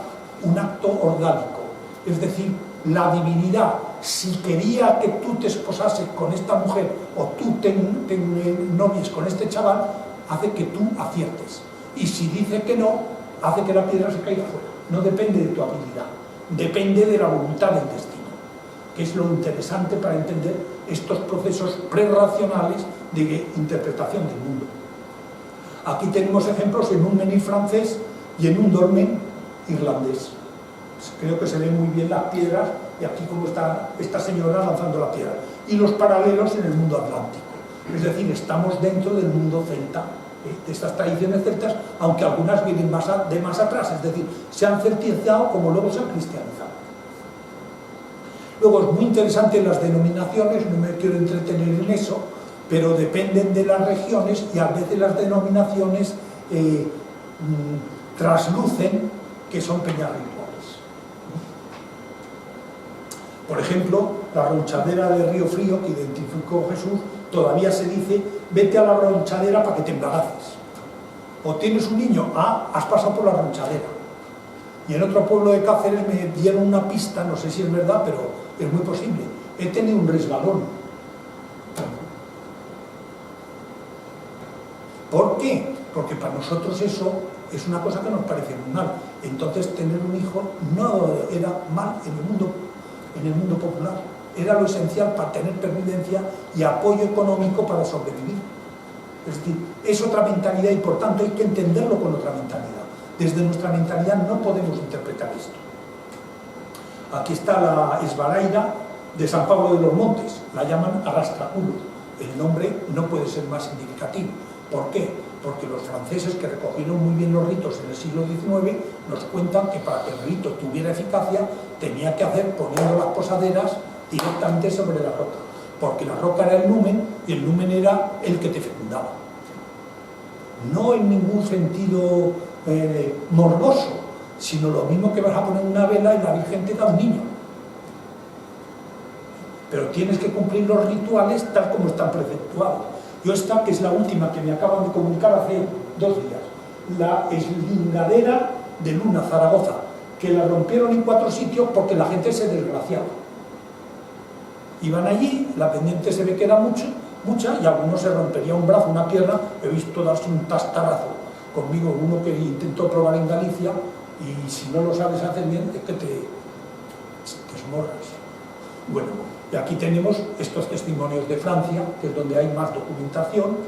un acto orgánico. Es decir, la divinidad, si quería que tú te esposases con esta mujer o tú te novies con este chaval, hace que tú aciertes. Y si dice que no, hace que la piedra se caiga fuera. No depende de tu habilidad, depende de la voluntad del destino, que es lo interesante para entender estos procesos prerracionales de interpretación del mundo. Aquí tenemos ejemplos en un menhir francés y en un dolmen irlandés. Creo que se ven muy bien las piedras, y aquí como está esta señora lanzando la piedra. Y los paralelos en el mundo atlántico. Es decir, estamos dentro del mundo celta, de estas tradiciones celtas, aunque algunas vienen de más atrás, es decir, se han celtizado como luego se han cristianizado. Luego es muy interesante las denominaciones, no me quiero entretener en eso, pero dependen de las regiones y a veces las denominaciones traslucen que son peñas rituales. Por ejemplo, la ronchadera de Río Frío, que identificó Jesús, todavía se dice, vete a la ronchadera para que te embaraces. O tienes un niño, has pasado por la ronchadera. Y en otro pueblo de Cáceres me dieron una pista, no sé si es verdad, pero es muy posible. He tenido un resbalón. ¿Por qué? Porque para nosotros eso es una cosa que nos parece muy mal. Entonces tener un hijo no era mal en el mundo popular. Era lo esencial para tener pervivencia y apoyo económico para sobrevivir. Es decir, es otra mentalidad y por tanto hay que entenderlo con otra mentalidad. Desde nuestra mentalidad no podemos interpretar esto. Aquí está la esbalaira de San Pablo de los Montes, la llaman arrastraculos. El nombre no puede ser más significativo. ¿Por qué? Porque los franceses, que recogieron muy bien los ritos en el siglo XIX, nos cuentan que para que el rito tuviera eficacia tenía que hacer poniendo las posaderas directamente sobre la roca, porque la roca era el numen y el numen era el que te fecundaba. No en ningún sentido morboso, sino lo mismo que vas a poner una vela y la Virgen te da un niño. Pero tienes que cumplir los rituales tal como están preceptuados. Yo esta, que es la última que me acaban de comunicar hace 2 días, la eslingadera de Luna, Zaragoza, que la rompieron en 4 sitios porque la gente se desgraciaba. Iban allí, la pendiente se ve que era mucha, y algunos se rompería un brazo, una pierna. He visto darse un tastarazo conmigo, uno que intentó probar en Galicia, y si no lo sabes hacer bien, es que te esmorras. Bueno, y aquí tenemos estos testimonios de Francia, que es donde hay más documentación,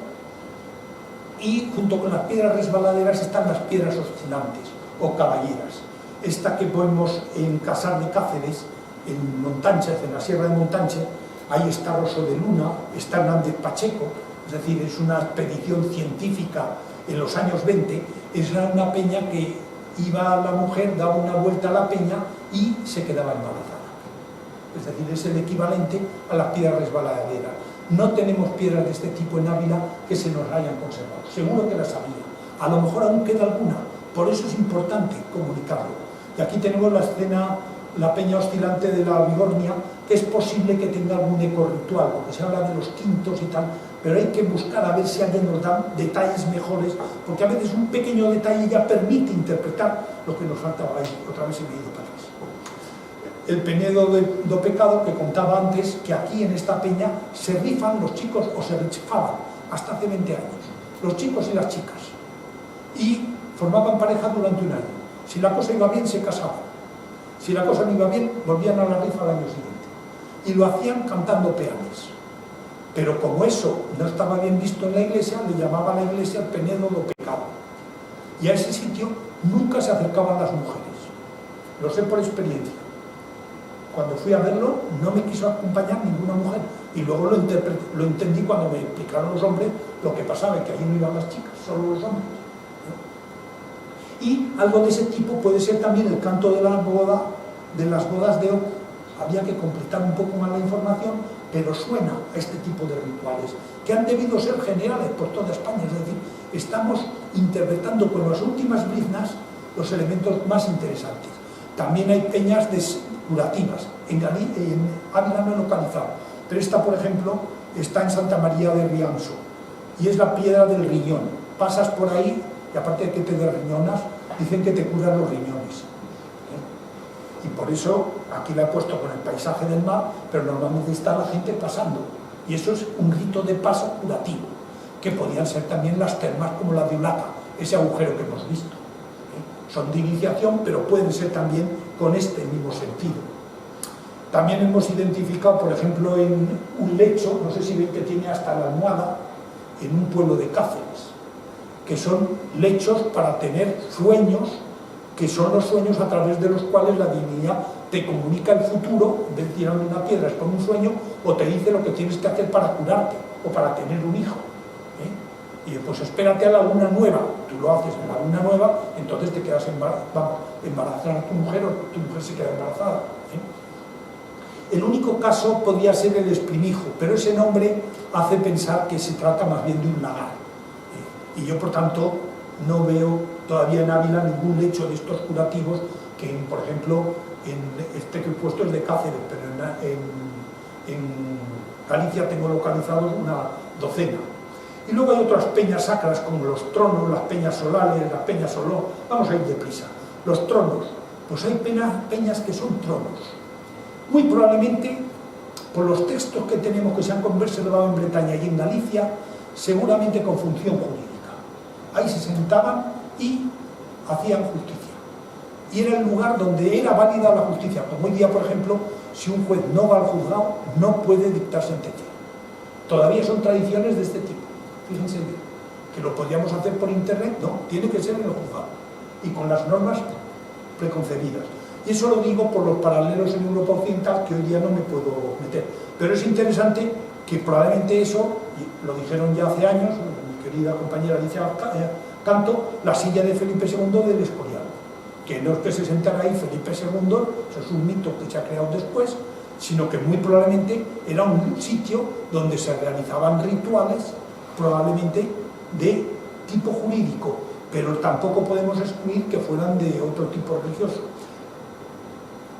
y junto con las piedras resbaladeras están las piedras oscilantes o caballeras. Esta que vemos en Casar de Cáceres, en Montánchez, en la Sierra de Montánchez, ahí está Rosso de Luna, está Hernández Pacheco, es decir, es una expedición científica en los años 20, es una peña que iba la mujer, daba una vuelta a la peña y se quedaba embarazada. Es decir, es el equivalente a las piedras resbaladeras. No tenemos piedras de este tipo en Ávila que se nos hayan conservado. Seguro que las había. A lo mejor aún queda alguna. Por eso es importante comunicarlo. Y aquí tenemos la escena, la peña oscilante de la Vigornia, que es posible que tenga algún eco ritual, porque se habla de los quintos y tal, pero hay que buscar a ver si alguien nos da detalles mejores, porque a veces un pequeño detalle ya permite interpretar lo que nos faltaba ahí. Otra vez he ido para atrás. El Penedo do Pecado, que contaba antes, que aquí en esta peña se rifan los chicos, o se rifaban hasta hace 20 años, los chicos y las chicas, y formaban pareja durante un año. Si la cosa iba bien, se casaban. Si la cosa no iba bien, volvían a la rifa al año siguiente. Y lo hacían cantando peanes. Pero como eso no estaba bien visto en la iglesia, le llamaba a la iglesia el Penedo do Pecado. Y a ese sitio nunca se acercaban las mujeres. Lo sé por experiencia. Cuando fui a verlo, no me quiso acompañar ninguna mujer. Y luego lo entendí cuando me explicaron los hombres lo que pasaba, que allí no iban las chicas, solo los hombres. Y algo de ese tipo puede ser también el canto de la boda, de las bodas de Oco. Había que completar un poco más la información, pero suena a este tipo de rituales, que han debido ser generales por toda España. Es decir, estamos interpretando con las últimas briznas los elementos más interesantes. También hay peñas curativas. En Ávila no he localizado, pero esta, por ejemplo, está en Santa María de Rianso, y es la piedra del riñón. Pasas por ahí, y aparte de que te desriñonas, dicen que te curan los riñones. Y por eso aquí la he puesto con el paisaje del mar, pero normalmente está la gente pasando. Y eso es un rito de paso curativo, que podían ser también las termas como la de Ulaca, ese agujero que hemos visto. Son de iniciación, pero pueden ser también con este mismo sentido. También hemos identificado, por ejemplo, en un lecho, no sé si ven que tiene hasta la almohada, en un pueblo de Cáceres, que son lechos para tener sueños, que son los sueños a través de los cuales la divinidad te comunica el futuro, en vez de tirarle una piedra es con un sueño, o te dice lo que tienes que hacer para curarte, o para tener un hijo. Y pues espérate a la luna nueva, tú lo haces en la luna nueva, entonces te quedas embarazada a tu mujer, o tu mujer se queda embarazada. El único caso podría ser el esprimijo, pero ese nombre hace pensar que se trata más bien de un lagar. Y yo, por tanto, no veo todavía en Ávila ningún lecho de estos curativos que, por ejemplo, este que he puesto es de Cáceres, pero en Galicia tengo localizados una docena. Y luego hay otras peñas sacras como los tronos, las peñas solares, las peñas soló. Vamos a ir deprisa. Los tronos, pues hay peñas que son tronos. Muy probablemente, por los textos que tenemos que se han conservado en Bretaña y en Galicia, seguramente con función jurídica. Ahí se sentaban y hacían justicia. Y era el lugar donde era válida la justicia. Como hoy día, por ejemplo, si un juez no va al juzgado, no puede dictar sentencia. Todavía son tradiciones de este tipo. Fíjense bien, que lo podríamos hacer por internet, no, tiene que ser en el juzgado. Y con las normas preconcebidas. Y eso lo digo por los paralelos en Europa Occidental, que hoy día no me puedo meter. Pero es interesante que probablemente eso, y lo dijeron ya hace años, mi querida compañera Alicia Canto, la silla de Felipe II del Escorial. Que no es que se sentara ahí Felipe II, eso es un mito que se ha creado después, sino que muy probablemente era un sitio donde se realizaban rituales, probablemente de tipo jurídico, pero tampoco podemos excluir que fueran de otro tipo religioso.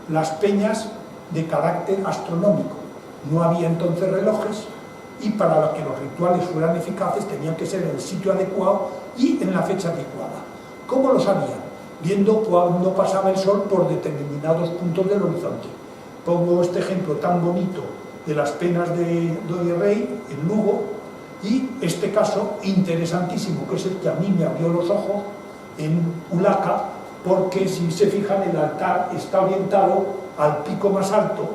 Las peñas de carácter astronómico. No había entonces relojes y para que los rituales fueran eficaces tenían que ser en el sitio adecuado y en la fecha adecuada. ¿Cómo lo sabían? Viendo cuándo pasaba el sol por determinados puntos del horizonte. Pongo este ejemplo tan bonito de las penas de Rey en Lugo y este caso interesantísimo, que es el que a mí me abrió los ojos en Ulaca, porque si se fijan el altar está orientado al pico más alto,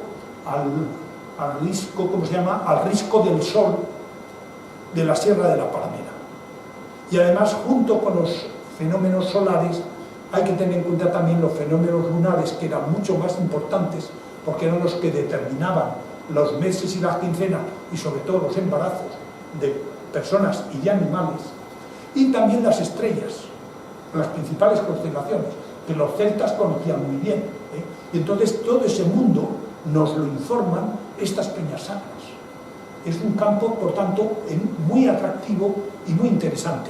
al risco, ¿cómo se llama? Al risco del sol de la Sierra de la Palamera. Y además, junto con los fenómenos solares, hay que tener en cuenta también los fenómenos lunares, que eran mucho más importantes, porque eran los que determinaban los meses y las quincenas, y sobre todo los embarazos de personas y de animales, y también las estrellas, las principales constelaciones, que los celtas conocían muy bien. Y entonces todo ese mundo nos lo informan estas peñas sacras. Es un campo, por tanto, muy atractivo y muy interesante.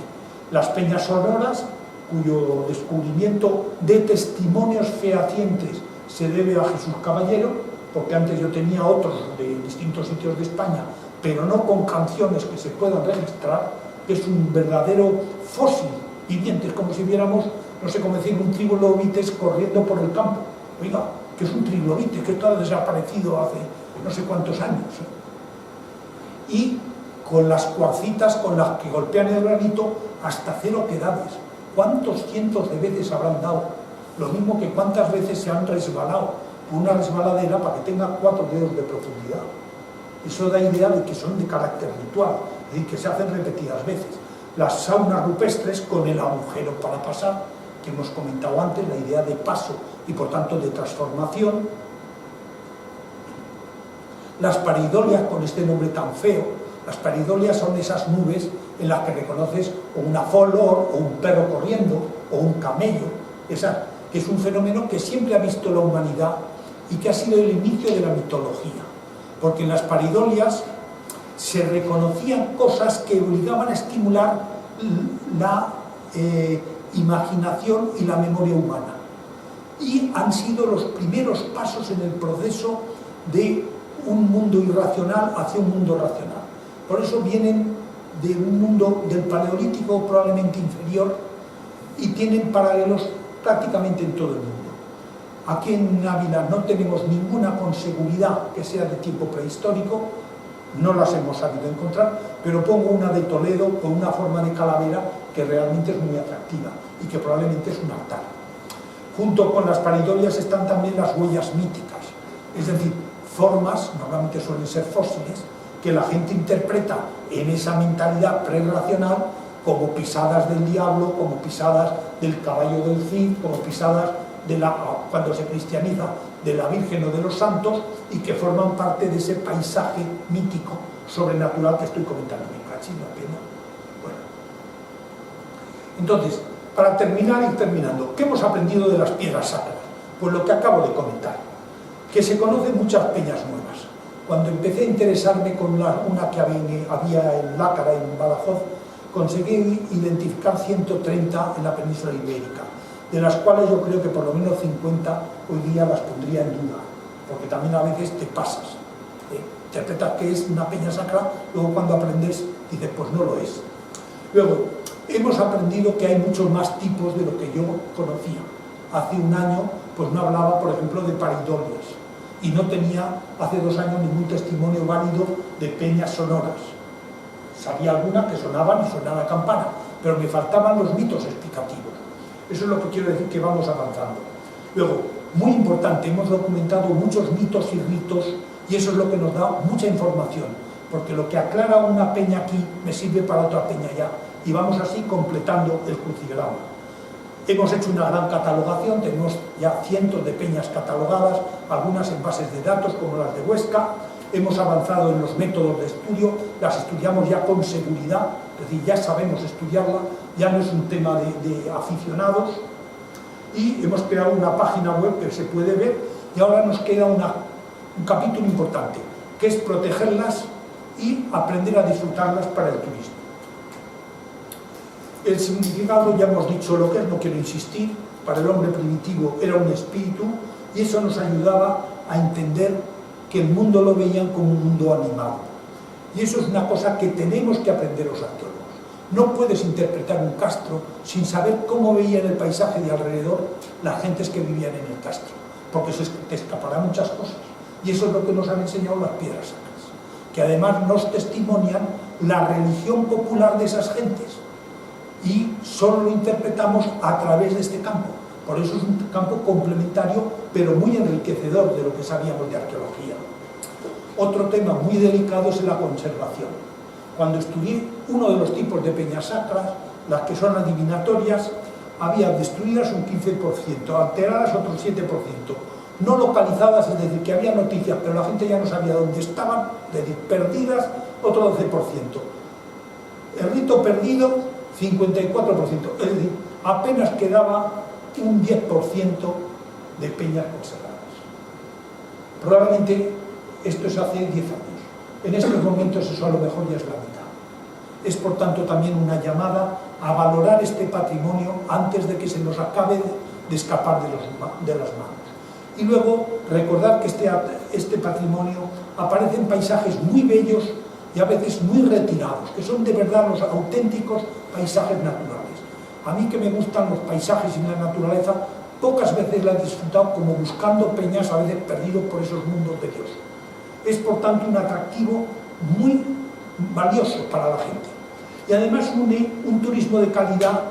Las peñas sonoras, cuyo descubrimiento de testimonios fehacientes se debe a Jesús Caballero, porque antes yo tenía otros de distintos sitios de España, pero no con canciones que se puedan registrar, que es un verdadero fósil viviente, es como si viéramos, no sé cómo decir, un trilobites corriendo por el campo. Oiga, que es un trilobite, que esto ha desaparecido hace no sé cuántos años. Y con las cuarcitas con las que golpean el granito hasta 0 quedades. ¿Cuántos cientos de veces habrán dado? Lo mismo que cuántas veces se han resbalado por una resbaladera para que tenga 4 dedos de profundidad. Eso da idea de que son de carácter ritual, es decir, que se hacen repetidas veces. Las saunas rupestres con el agujero para pasar, que hemos comentado antes, la idea de paso y por tanto de transformación. Las paridolias, con este nombre tan feo, las paridolias son esas nubes en las que reconoces o una flor, o un perro corriendo, o un camello, que es un fenómeno que siempre ha visto la humanidad y que ha sido el inicio de la mitología, porque en las paridolias se reconocían cosas que obligaban a estimular la imaginación y la memoria humana, y han sido los primeros pasos en el proceso de un mundo irracional hacia un mundo racional. Por eso vienen de un mundo del paleolítico probablemente inferior y tienen paralelos prácticamente en todo el mundo. Aquí en Ávila no tenemos ninguna con seguridad que sea de tiempo prehistórico, no las hemos sabido encontrar, pero pongo una de Toledo con una forma de calavera que realmente es muy atractiva y que probablemente es un altar. Junto con las paridolias están también las huellas míticas, es decir, formas, normalmente suelen ser fósiles, que la gente interpreta en esa mentalidad prerracional como pisadas del diablo, como pisadas del caballo del Cid, como pisadas cuando se cristianiza, de la Virgen o de los santos, y que forman parte de ese paisaje mítico, sobrenatural que estoy comentando. Me cachis la pena. Bueno. Entonces, para terminar y terminando, ¿qué hemos aprendido de las piedras sacras? Pues lo que acabo de comentar, que se conocen muchas peñas nuevas. Cuando empecé a interesarme con una que había en Lácara, en Badajoz, conseguí identificar 130 en la península ibérica. de las cuales yo creo que por lo menos 50 hoy día las pondría en duda, porque también a veces te pasas. Interpretas que es una peña sacra, luego cuando aprendes dices, pues no lo es. Luego, hemos aprendido que hay muchos más tipos de lo que yo conocía. Hace un año, pues no hablaba, por ejemplo, de paridolias, y no tenía, hace 2 años, ningún testimonio válido de peñas sonoras. Sabía algunas que sonaban y sonaba la campana, pero me faltaban los mitos explicativos. Eso es lo que quiero decir, que vamos avanzando. Luego, muy importante, hemos documentado muchos mitos y ritos, y eso es lo que nos da mucha información, porque lo que aclara una peña aquí me sirve para otra peña allá, y vamos así completando el crucigrama. Hemos hecho una gran catalogación, tenemos ya cientos de peñas catalogadas, algunas en bases de datos como las de Huesca. Hemos avanzado en los métodos de estudio, las estudiamos ya con seguridad, es decir, ya sabemos estudiarla, ya no es un tema de aficionados, y hemos creado una página web que se puede ver, y ahora nos queda un capítulo importante, que es protegerlas y aprender a disfrutarlas para el turismo. El significado, ya hemos dicho lo que es, no quiero insistir. Para el hombre primitivo era un espíritu, y eso nos ayudaba a entender que el mundo lo veían como un mundo animado. Y eso es una cosa que tenemos que aprender los arqueólogos. No puedes interpretar un castro sin saber cómo veían el paisaje de alrededor las gentes que vivían en el castro, porque se te escaparán muchas cosas. Y eso es lo que nos han enseñado las piedras sacras, que además nos testimonian la religión popular de esas gentes, y solo lo interpretamos a través de este campo. Por eso es un campo complementario, pero muy enriquecedor de lo que sabíamos de arqueología. Otro tema muy delicado es la conservación. Cuando estudié uno de los tipos de peñas sacras, las que son adivinatorias, había destruidas un 15%, alteradas otro 7%, no localizadas, es decir, que había noticias, pero la gente ya no sabía dónde estaban, es decir, perdidas, otro 12%. El rito perdido, 54%, es decir, apenas quedaba un 10% de peñas conservadas. Probablemente esto es hace 10 años. En estos momentos eso a lo mejor ya es la mitad. Es por tanto también una llamada a valorar este patrimonio antes de que se nos acabe de escapar de las manos. Y luego recordar que este patrimonio aparece en paisajes muy bellos y a veces muy retirados, que son de verdad los auténticos paisajes naturales. A mí, que me gustan los paisajes y la naturaleza, pocas veces la he disfrutado como buscando peñas, a veces perdidos por esos mundos de Dios. Es por tanto un atractivo muy valioso para la gente. Y además une un turismo de calidad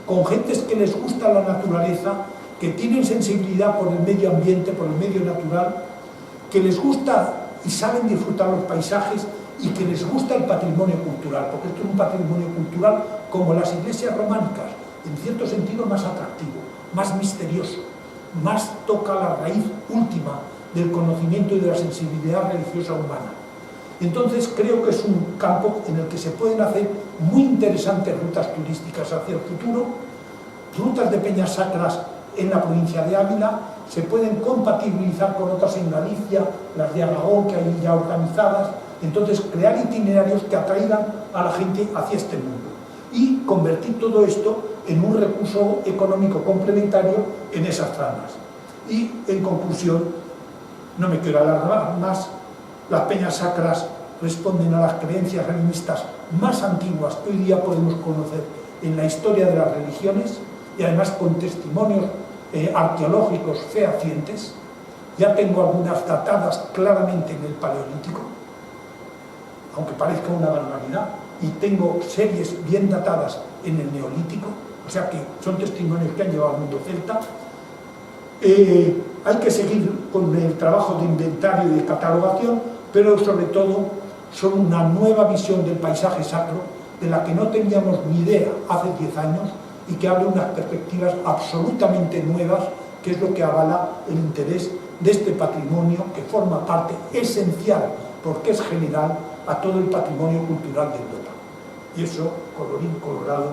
con gentes que les gusta la naturaleza, que tienen sensibilidad por el medio ambiente, por el medio natural, que les gusta y saben disfrutar los paisajes, y que les gusta el patrimonio cultural, porque esto es un patrimonio cultural como las iglesias románicas, en cierto sentido más atractivo, más misterioso, más toca la raíz última del conocimiento y de la sensibilidad religiosa humana. Entonces creo que es un campo en el que se pueden hacer muy interesantes rutas turísticas hacia el futuro, rutas de peñas sacras en la provincia de Ávila, se pueden compatibilizar con otras en Galicia, las de Aragón, que hay ya organizadas. Entonces, crear itinerarios que atraigan a la gente hacia este mundo y convertir todo esto en un recurso económico complementario en esas zonas. Y, en conclusión, no me quiero alargar más, las peñas sacras responden a las creencias religiosas más antiguas que hoy día podemos conocer en la historia de las religiones, y además con testimonios arqueológicos fehacientes. Ya tengo algunas datadas claramente en el Paleolítico, aunque parezca una barbaridad, y tengo series bien datadas en el Neolítico, o sea que son testimonios que han llevado al mundo celta. Hay que seguir con el trabajo de inventario y de catalogación, pero sobre todo son una nueva visión del paisaje sacro, de la que no teníamos ni idea hace 10 años, y que abre unas perspectivas absolutamente nuevas, que es lo que avala el interés de este patrimonio, que forma parte esencial, porque es general, a todo el patrimonio cultural de Europa. Y eso, colorín colorado,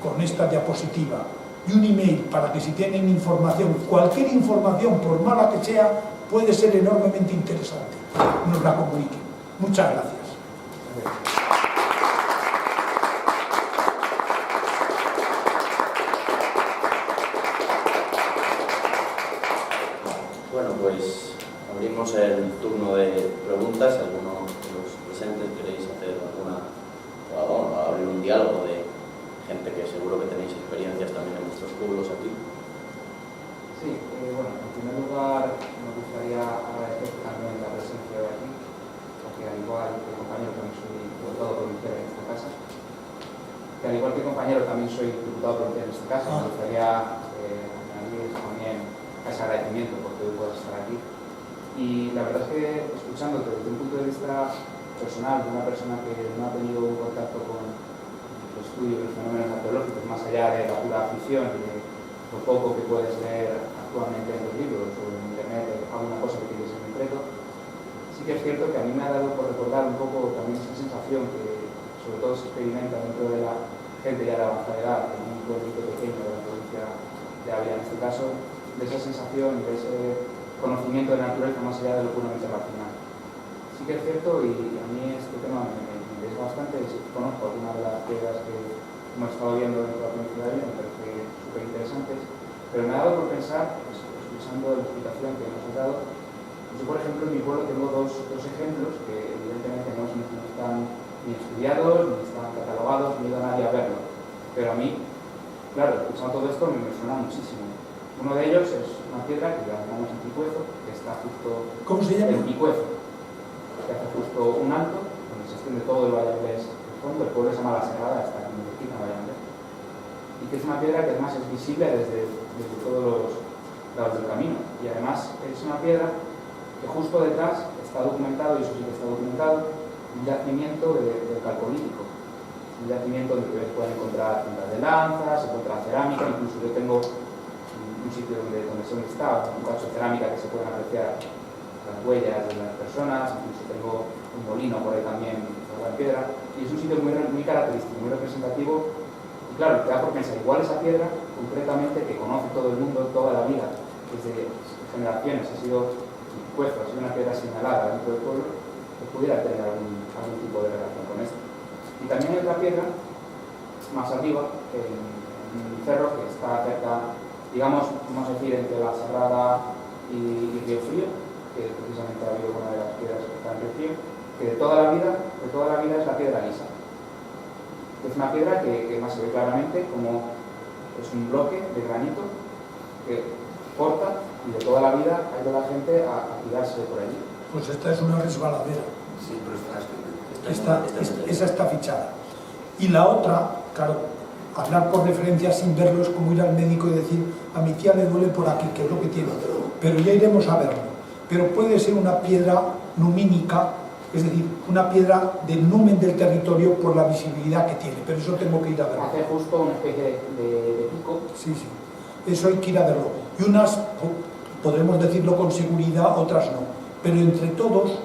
con esta diapositiva y un email para que, si tienen información, cualquier información, por mala que sea, puede ser enormemente interesante, nos la comuniquen. Muchas gracias. diálogo de gente que seguro que tenéis experiencias también en vuestros pueblos aquí. Sí, bueno, en primer lugar me gustaría agradecer también la presencia de aquí, porque al igual que el compañero también soy diputado provincial en esta casa, que al igual que el compañero también soy diputado provincial en esta casa, me gustaría añadir también ese agradecimiento porque hoy puedo estar aquí. Y la verdad es que escuchándote desde un punto de vista personal, de una persona que no ha tenido un contacto con el estudio de los fenómenos arqueológicos, más allá de la pura afición y de lo poco que puedes leer actualmente en los libros o en internet, alguna cosa que tienes en concreto, sí que es cierto que a mí me ha dado por recordar un poco también esa sensación que sobre todo se experimenta dentro de la gente ya de avanzada edad, en un pueblito pequeño de la provincia de Ávila en este caso, de esa sensación, de ese conocimiento de la naturaleza más allá de lo puramente racional. Sí que es cierto, y a mí este tema me interesa bastante, conozco algunas de las piedras que hemos estado viendo dentro de la provincia de Ávila, me parece súper interesantes, pero me ha dado por pensar, pues, escuchando la explicación que nos has dado, yo por ejemplo en mi pueblo tengo dos ejemplos que evidentemente no están ni estudiados, ni están catalogados, ni ido nadie a verlo, pero a mí, claro, escuchando todo esto me suena muchísimo. Uno de ellos es una piedra que la llamamos el Picuezo, que está justo... ¿Cómo se llama? El Picuezo, que hace justo un alto, donde se extiende todo el Valle Andrés al fondo. El pueblo se llama La Sagrada, está aquí en el Valle Andrés. Y que es una piedra que además es visible desde todos los lados del camino. Y además es una piedra que justo detrás está documentado, y eso sí que está documentado, un yacimiento del Calcolítico. Un yacimiento donde ustedes pueden encontrar cintas de lanza, se encuentra cerámica, incluso yo tengo un sitio donde se está, un cacho de cerámica que se pueden apreciar las huellas de las personas, incluso tengo un molino por ahí también sobre la piedra, y es un sitio muy característico, muy representativo, y claro, te da por pensar, igual esa piedra, concretamente, que conoce todo el mundo toda la vida, desde generaciones, ha sido una piedra señalada dentro del pueblo, que pudiera tener algún tipo de relación con esto. Y también hay otra piedra, más arriba, en un cerro que está cerca, digamos, vamos a decir, entre La Sagrada y Río Frío, que precisamente ha habido una de las piedras que está en Río Frío, que de toda la vida es la piedra lisa. Es una piedra que más se ve claramente como es un bloque de granito que corta, y de toda la vida ha ido la gente a tirarse por allí. Pues esta es una resbaladera. Sí, pero Esa está fichada. Y la otra, claro, hablar por referencia sin verlo es como ir al médico y decir, a mi tía le duele por aquí, que es lo que tiene, pero ya iremos a verlo. Pero puede ser una piedra numínica, es decir, una piedra del numen del territorio por la visibilidad que tiene, pero eso tengo que ir a verlo. Hace justo una especie de pico. Sí, sí, eso hay que ir a verlo. Y unas podremos decirlo con seguridad, otras no. Pero entre todos,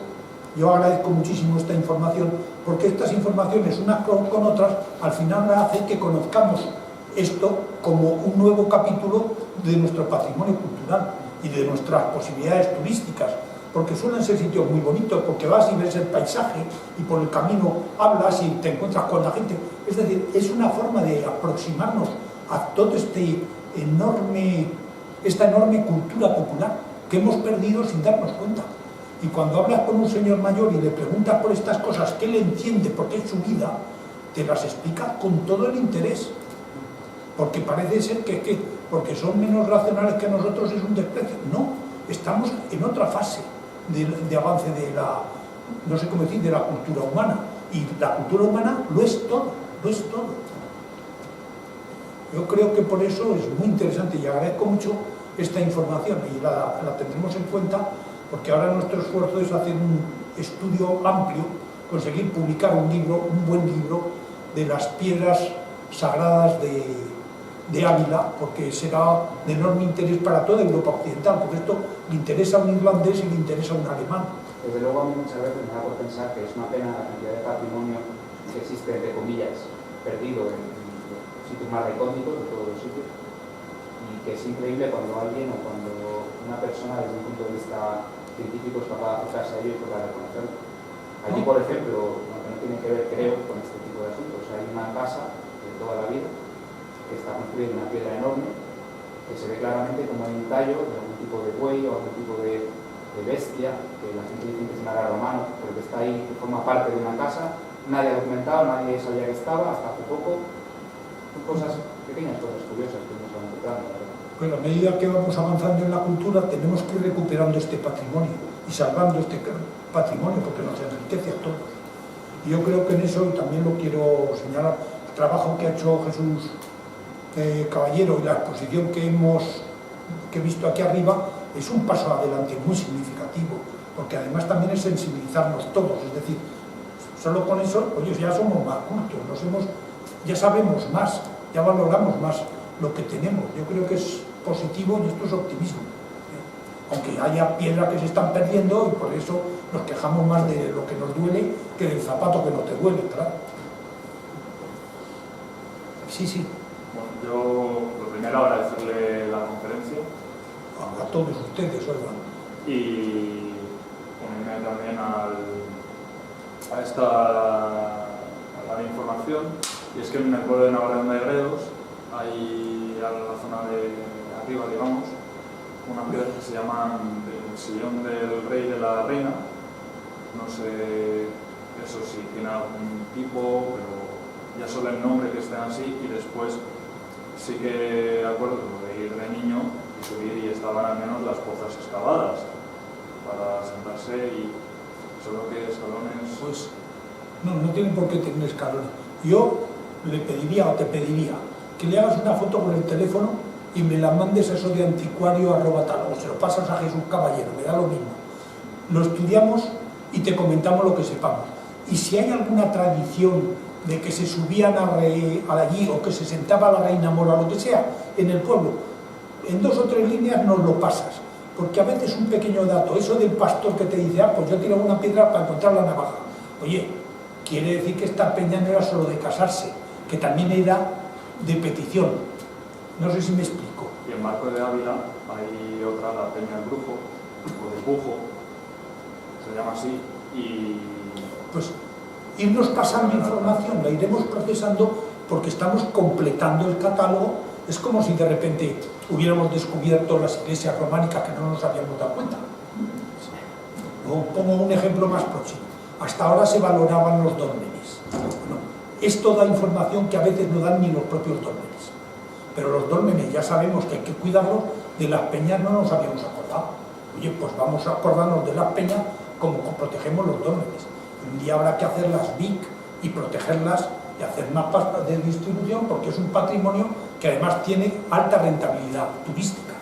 yo agradezco muchísimo esta información, porque estas informaciones, unas con otras, al final hace que conozcamos esto como un nuevo capítulo de nuestro patrimonio cultural y de nuestras posibilidades turísticas, porque suelen ser sitios muy bonitos, porque vas y ves el paisaje y por el camino hablas y te encuentras con la gente. Es decir, es una forma de aproximarnos a toda esta enorme cultura popular que hemos perdido sin darnos cuenta. Y cuando hablas con un señor mayor y le preguntas por estas cosas que él entiende porque es su vida, te las explica con todo el interés. Porque parece ser que porque son menos racionales que nosotros es un desprecio. No, estamos en otra fase de avance de la, no sé cómo decir, de la cultura humana. Y la cultura humana lo es todo, lo es todo. Yo creo que por eso es muy interesante y agradezco mucho esta información y la tendremos en cuenta, porque ahora nuestro esfuerzo es hacer un estudio amplio, conseguir publicar un buen libro de las piedras sagradas de Ávila, porque será de enorme interés para toda Europa occidental, porque esto le interesa a un irlandés y le interesa a un alemán. Desde luego a mí muchas veces me da por pensar que es una pena la cantidad de patrimonio que existe, entre comillas, perdido en sitios más recónditos de todos los sitios, y que es increíble cuando alguien o cuando una persona desde un punto de vista científico es capaz de acercarse a ello y poder reconocerlo. Allí, por ejemplo, lo que no tiene que ver, creo, con este tipo de asuntos, hay una casa de toda la vida que está construida en una piedra enorme que se ve claramente como hay un tallo de algún tipo de buey o algún tipo de bestia, que la gente dice que es un ara romano, pero que está ahí, que forma parte de una casa nadie ha documentado, nadie sabía que estaba hasta hace poco. Son cosas, pequeñas cosas curiosas que nos van encontrando, la verdad. Pues a medida que vamos avanzando en la cultura tenemos que ir recuperando este patrimonio y salvando este patrimonio porque nos enriquece a todos. Y yo creo que en eso también lo quiero señalar. El trabajo que ha hecho Jesús Caballero y la exposición que he visto aquí arriba es un paso adelante muy significativo, porque además también es sensibilizarnos todos, es decir, solo con eso, oye, ya somos más cultos, ya sabemos más, ya valoramos más lo que tenemos. Yo creo que es positivo y esto es optimismo, aunque haya piedras que se están perdiendo y por eso nos quejamos más de lo que nos duele que del zapato que no te duele, claro. Sí, sí. Bueno, yo lo primero agradecerle la conferencia A todos ustedes, oigan. y unirme también a la información. Y es que en el pueblo de Navarredonda de Gredos hay a la zona de arriba, digamos, una piedra que se llama el sillón del rey y de la reina. No sé eso si tiene algún tipo, pero ya solo el nombre que esté así. Y después sí que acuerdo de ir de niño y subir y estaban al menos las pozas excavadas para sentarse y solo que escalones. Pues no tiene por qué tener escalones. Yo le pediría o te pediría que le hagas una foto con el teléfono y me la mandes a eso de anticuario @tal, o se lo pasas a Jesús Caballero, me da lo mismo. Lo estudiamos y te comentamos lo que sepamos. Y si hay alguna tradición de que se subían allí o que se sentaba la reina mora, lo que sea, en el pueblo, en 2 o 3 líneas nos lo pasas, porque a veces un pequeño dato, eso del pastor que te dice, pues yo tiro una piedra para encontrar la navaja. Oye, quiere decir que esta peña no era solo de casarse, que también era de petición. No sé si me explico. Y en Marco de Ávila hay otra, la Peña del Brujo, o del Bujo, se llama así, y pues irnos pasando información, la iremos procesando porque estamos completando el catálogo. Es como si de repente hubiéramos descubierto las iglesias románicas que no nos habíamos dado cuenta. Pongo un ejemplo más próximo. Hasta ahora se valoraban los dólmenes. Bueno, es toda información que a veces no dan ni los propios dólmenes. Pero los dólmenes ya sabemos que hay que cuidarlos, de las peñas no nos habíamos acordado. Oye, pues vamos a acordarnos de las peñas como protegemos los dólmenes. Un día habrá que hacer las BIC y protegerlas y hacer mapas de distribución porque es un patrimonio que además tiene alta rentabilidad turística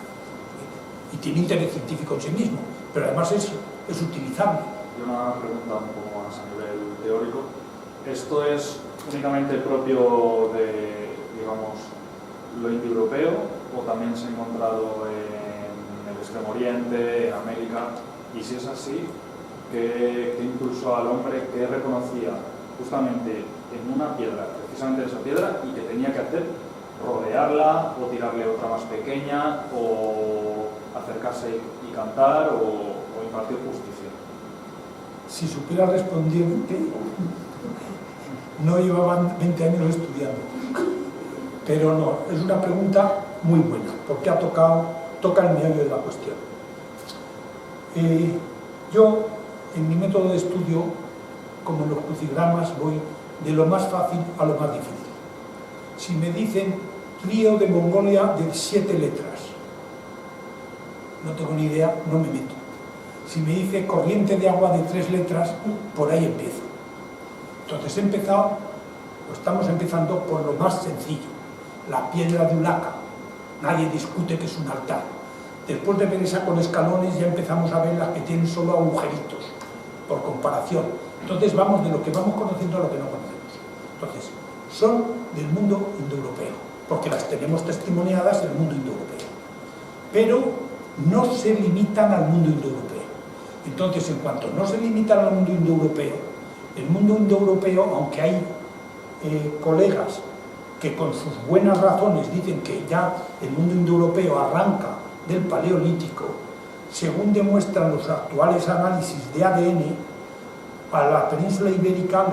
y tiene interés científico en sí mismo, pero además es utilizable. Y una pregunta un poco más a nivel teórico. ¿Esto es únicamente propio de, digamos, lo indoeuropeo o también se ha encontrado en el Extremo Oriente, en América? Y si es así, ¿qué impulsó al hombre que reconocía justamente en una piedra, precisamente esa piedra, y que tenía que hacer? ¿Rodearla o tirarle otra más pequeña o acercarse y cantar o impartir justicia? Si supiera responderte, no llevaban 20 años estudiando. Pero no, es una pregunta muy buena, porque toca el meollo de la cuestión. Yo, en mi método de estudio, como en los crucigramas, voy de lo más fácil a lo más difícil. Si me dicen río de Mongolia de 7 letras, no tengo ni idea, no me meto. Si me dice corriente de agua de 3 letras, por ahí empiezo. Entonces estamos empezando por lo más sencillo, la piedra de Ulaca. Nadie discute que es un altar. Después de ver esa con escalones ya empezamos a ver las que tienen solo agujeritos, por comparación. Entonces vamos de lo que vamos conociendo a lo que no conocemos. Entonces, son del mundo indoeuropeo, porque las tenemos testimoniadas del mundo indoeuropeo. Pero no se limitan al mundo indoeuropeo. Entonces, en cuanto no se limitan al mundo indoeuropeo, el mundo indoeuropeo, aunque hay colegas que con sus buenas razones dicen que ya el mundo indoeuropeo arranca del Paleolítico, según demuestran los actuales análisis de ADN, a la península ibérica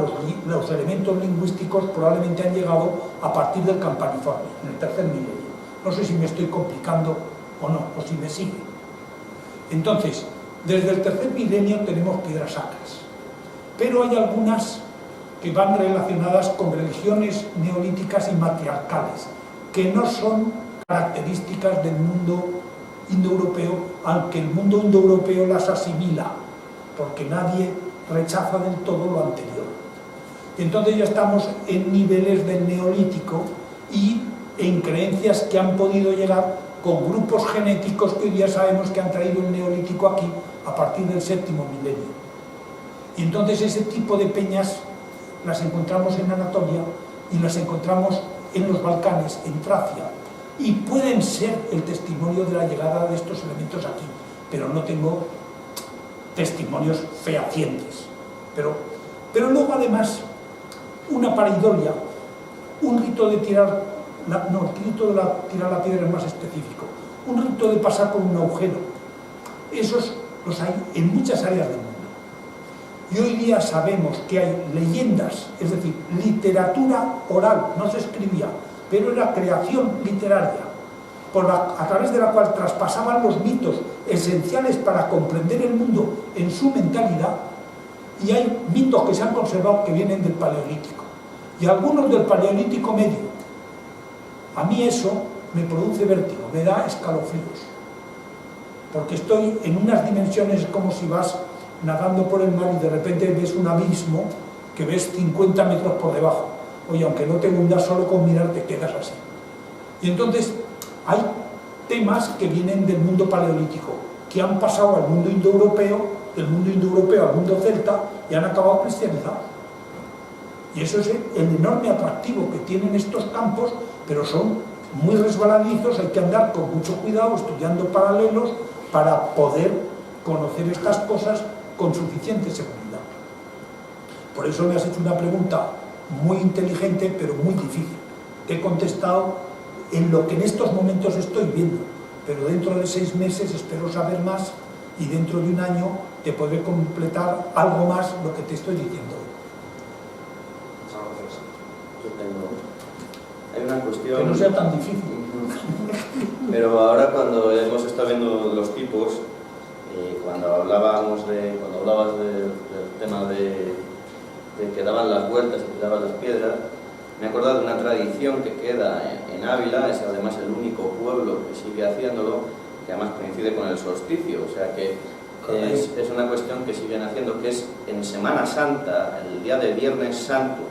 los elementos lingüísticos probablemente han llegado a partir del Campaniforme, en el 3er milenio. No sé si me estoy complicando o no, o si me sigue. Entonces, desde el 3er milenio tenemos piedras sacras, pero hay algunas que van relacionadas con religiones neolíticas y matriarcales, que no son características del mundo indoeuropeo, aunque el mundo indoeuropeo las asimila, porque nadie rechaza del todo lo anterior. Entonces ya estamos en niveles del neolítico y en creencias que han podido llegar con grupos genéticos que hoy día sabemos que han traído el neolítico aquí a partir del 7º milenio. Y entonces ese tipo de peñas las encontramos en Anatolia y las encontramos en los Balcanes, en Tracia, y pueden ser el testimonio de la llegada de estos elementos aquí, pero no tengo testimonios fehacientes. Pero luego además una pareidolia, un rito de tirar el rito de tirar la piedra es más específico, un rito de pasar por un agujero. Esos los hay en muchas áreas del mundo. Y hoy día sabemos que hay leyendas, es decir, literatura oral, no se escribía, pero era creación literaria, a través de la cual traspasaban los mitos esenciales para comprender el mundo en su mentalidad, y hay mitos que se han conservado que vienen del Paleolítico, y algunos del Paleolítico medio. A mí eso me produce vértigo, me da escalofríos, porque estoy en unas dimensiones como si vas nadando por el mar y de repente ves un abismo que ves 50 metros por debajo. Oye, aunque no te hundas, solo con mirar te quedas así. Y entonces hay temas que vienen del mundo paleolítico, que han pasado al mundo indoeuropeo, del mundo indoeuropeo al mundo celta, y han acabado cristianizados. Y eso es el enorme atractivo que tienen estos campos, pero son muy resbaladizos, hay que andar con mucho cuidado, estudiando paralelos, para poder conocer estas cosas con suficiente seguridad. Por eso me has hecho una pregunta muy inteligente, pero muy difícil. Te he contestado en lo que en estos momentos estoy viendo, pero dentro de 6 meses espero saber más y dentro de un año te podré completar algo más lo que te estoy diciendo hoy. Hay una cuestión... Que no sea tan difícil. Pero ahora cuando hemos estado viendo los tipos, cuando hablabas del tema de que daban las vueltas y tiraban las piedras, me he acordado de una tradición que queda en Ávila, es además el único pueblo que sigue haciéndolo, que además coincide con el solsticio, o sea que es una cuestión que siguen haciendo, que es en Semana Santa, el día de Viernes Santo,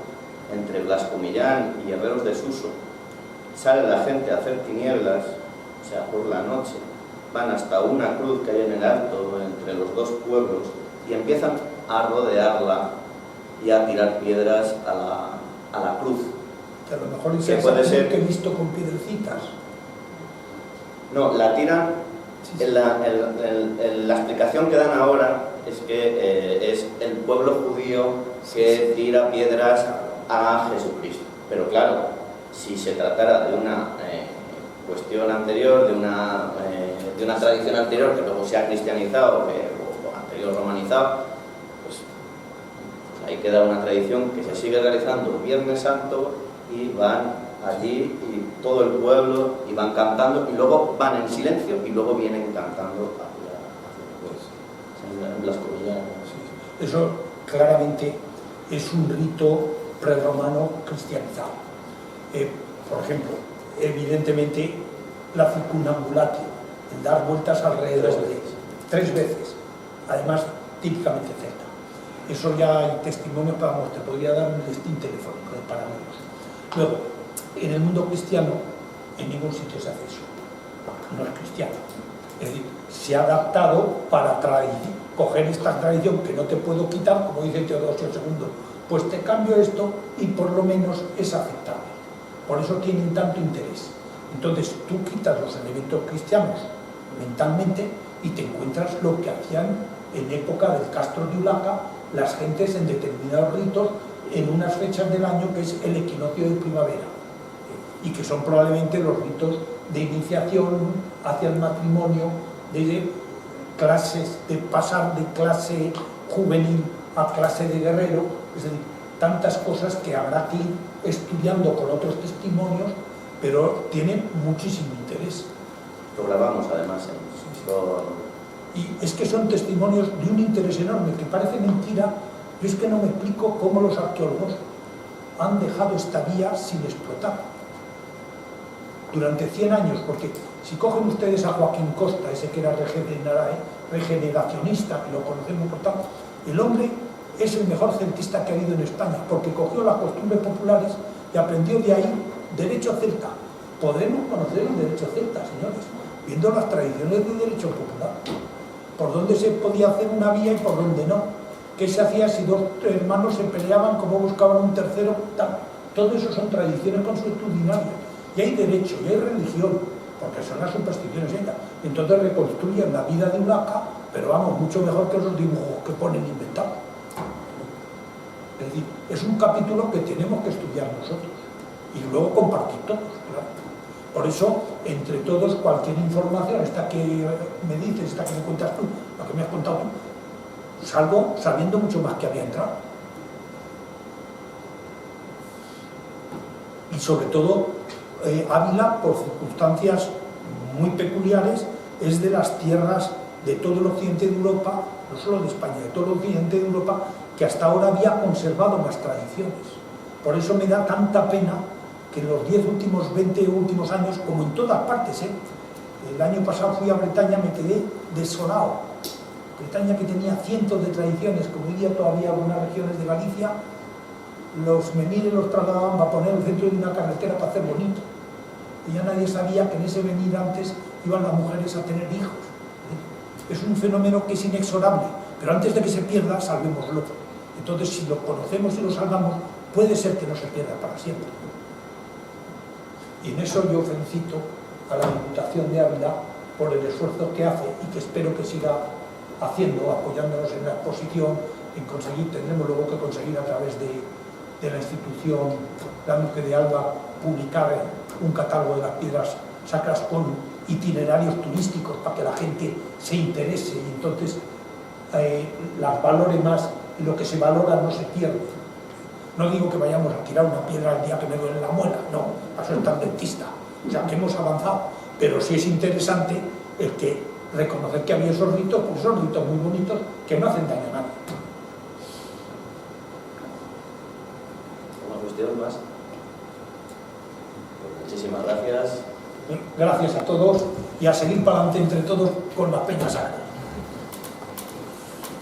entre Blasco Millán y Herreros de Suso, sale la gente a hacer tinieblas, o sea, por la noche, van hasta una cruz que hay en el alto entre los dos pueblos y empiezan a rodearla y a tirar piedras a la cruz. Que a lo mejor es que puede ser que he visto con piedrecitas. No, la tiran. Sí, sí. La explicación que dan ahora es que es el pueblo judío que tira piedras a Jesucristo. Pero claro, si se tratara de una cuestión anterior, de una tradición anterior que luego se ha cristianizado o anterior romanizado, pues ahí queda una tradición que se sigue realizando Viernes Santo y van allí y todo el pueblo y van cantando y luego van en silencio y luego vienen cantando en Blasco Millán. Sí. Eso claramente es un rito prerromano cristianizado. Por ejemplo, evidentemente la circunambulatio, el dar vueltas alrededor de 3 veces, además típicamente celta. Eso ya hay testimonio, vamos, te podría dar un listín telefónico de paralelos. Luego, en el mundo cristiano, en ningún sitio se hace eso. No es cristiano. Es decir, se ha adaptado para coger esta tradición que no te puedo quitar, como dice Teodosio II, pues te cambio esto y por lo menos es aceptable. Por eso tienen tanto interés. Entonces tú quitas los elementos cristianos mentalmente y te encuentras lo que hacían en época del Castro de Ulaca las gentes en determinados ritos en unas fechas del año, que es el equinoccio de primavera, y que son probablemente los ritos de iniciación hacia el matrimonio, de clases, de pasar de clase juvenil a clase de guerrero, es decir, tantas cosas que habrá que ir estudiando con otros testimonios, pero tiene muchísimo interés. Lo grabamos además. Y es que son testimonios de un interés enorme, que parece mentira. Yo es que no me explico cómo los arqueólogos han dejado esta vía sin explotar durante 100 años, porque si cogen ustedes a Joaquín Costa, ese que era regeneracionista, que lo conocemos por tanto, el hombre es el mejor celtista que ha habido en España, porque cogió las costumbres populares y aprendió de ahí derecho celta. Podemos conocer el derecho celta, señores, viendo las tradiciones del derecho popular, por dónde se podía hacer una vía y por dónde no, qué se hacía si dos hermanos se peleaban, cómo buscaban un tercero, tal. Todo eso son tradiciones consuetudinarias, y hay derecho, y hay religión, porque son las supersticiones ellas. Entonces reconstruyen la vida de Ulaca, pero vamos, mucho mejor que esos dibujos que ponen inventados. Es decir, es un capítulo que tenemos que estudiar nosotros y luego compartir todos, claro. Por eso, entre todos, cualquier información, esta que me dices, esta que me cuentas tú, lo que me has contado tú, salgo sabiendo mucho más que había entrado. Y sobre todo, Ávila, por circunstancias muy peculiares, es de las tierras de todo el occidente de Europa, no solo de España, de todo el occidente de Europa, que hasta ahora había conservado las tradiciones. Por eso me da tanta pena que en los 10 últimos, 20 últimos años, como en todas partes, el año pasado fui a Bretaña, me quedé desolado. Bretaña, que tenía cientos de tradiciones, como hoy día todavía algunas regiones de Galicia, los menires los trasladaban para poner el centro de una carretera para hacer bonito. Y ya nadie sabía que en ese menir antes iban las mujeres a tener hijos. Es un fenómeno que es inexorable, pero antes de que se pierda, salvémoslo. Entonces, si lo conocemos y lo salvamos, puede ser que no se pierda para siempre. Y en eso yo felicito a la Diputación de Ávila por el esfuerzo que hace y que espero que siga haciendo, apoyándonos en la exposición, en conseguir, tendremos luego que conseguir a través de la institución la Duque de Alba publicar un catálogo de las piedras sacras con itinerarios turísticos para que la gente se interese y entonces las valore más y lo que se valora no se pierde. No digo que vayamos a tirar una piedra el día que me duele la muela, no, para ser tan dentista. O sea, que hemos avanzado, pero sí es interesante el que reconocer que había esos ritos, porque son ritos muy bonitos que no hacen daño a nadie. ¿Una cuestión más? Pues muchísimas gracias. Gracias a todos y a seguir para adelante entre todos con las peñas sacras.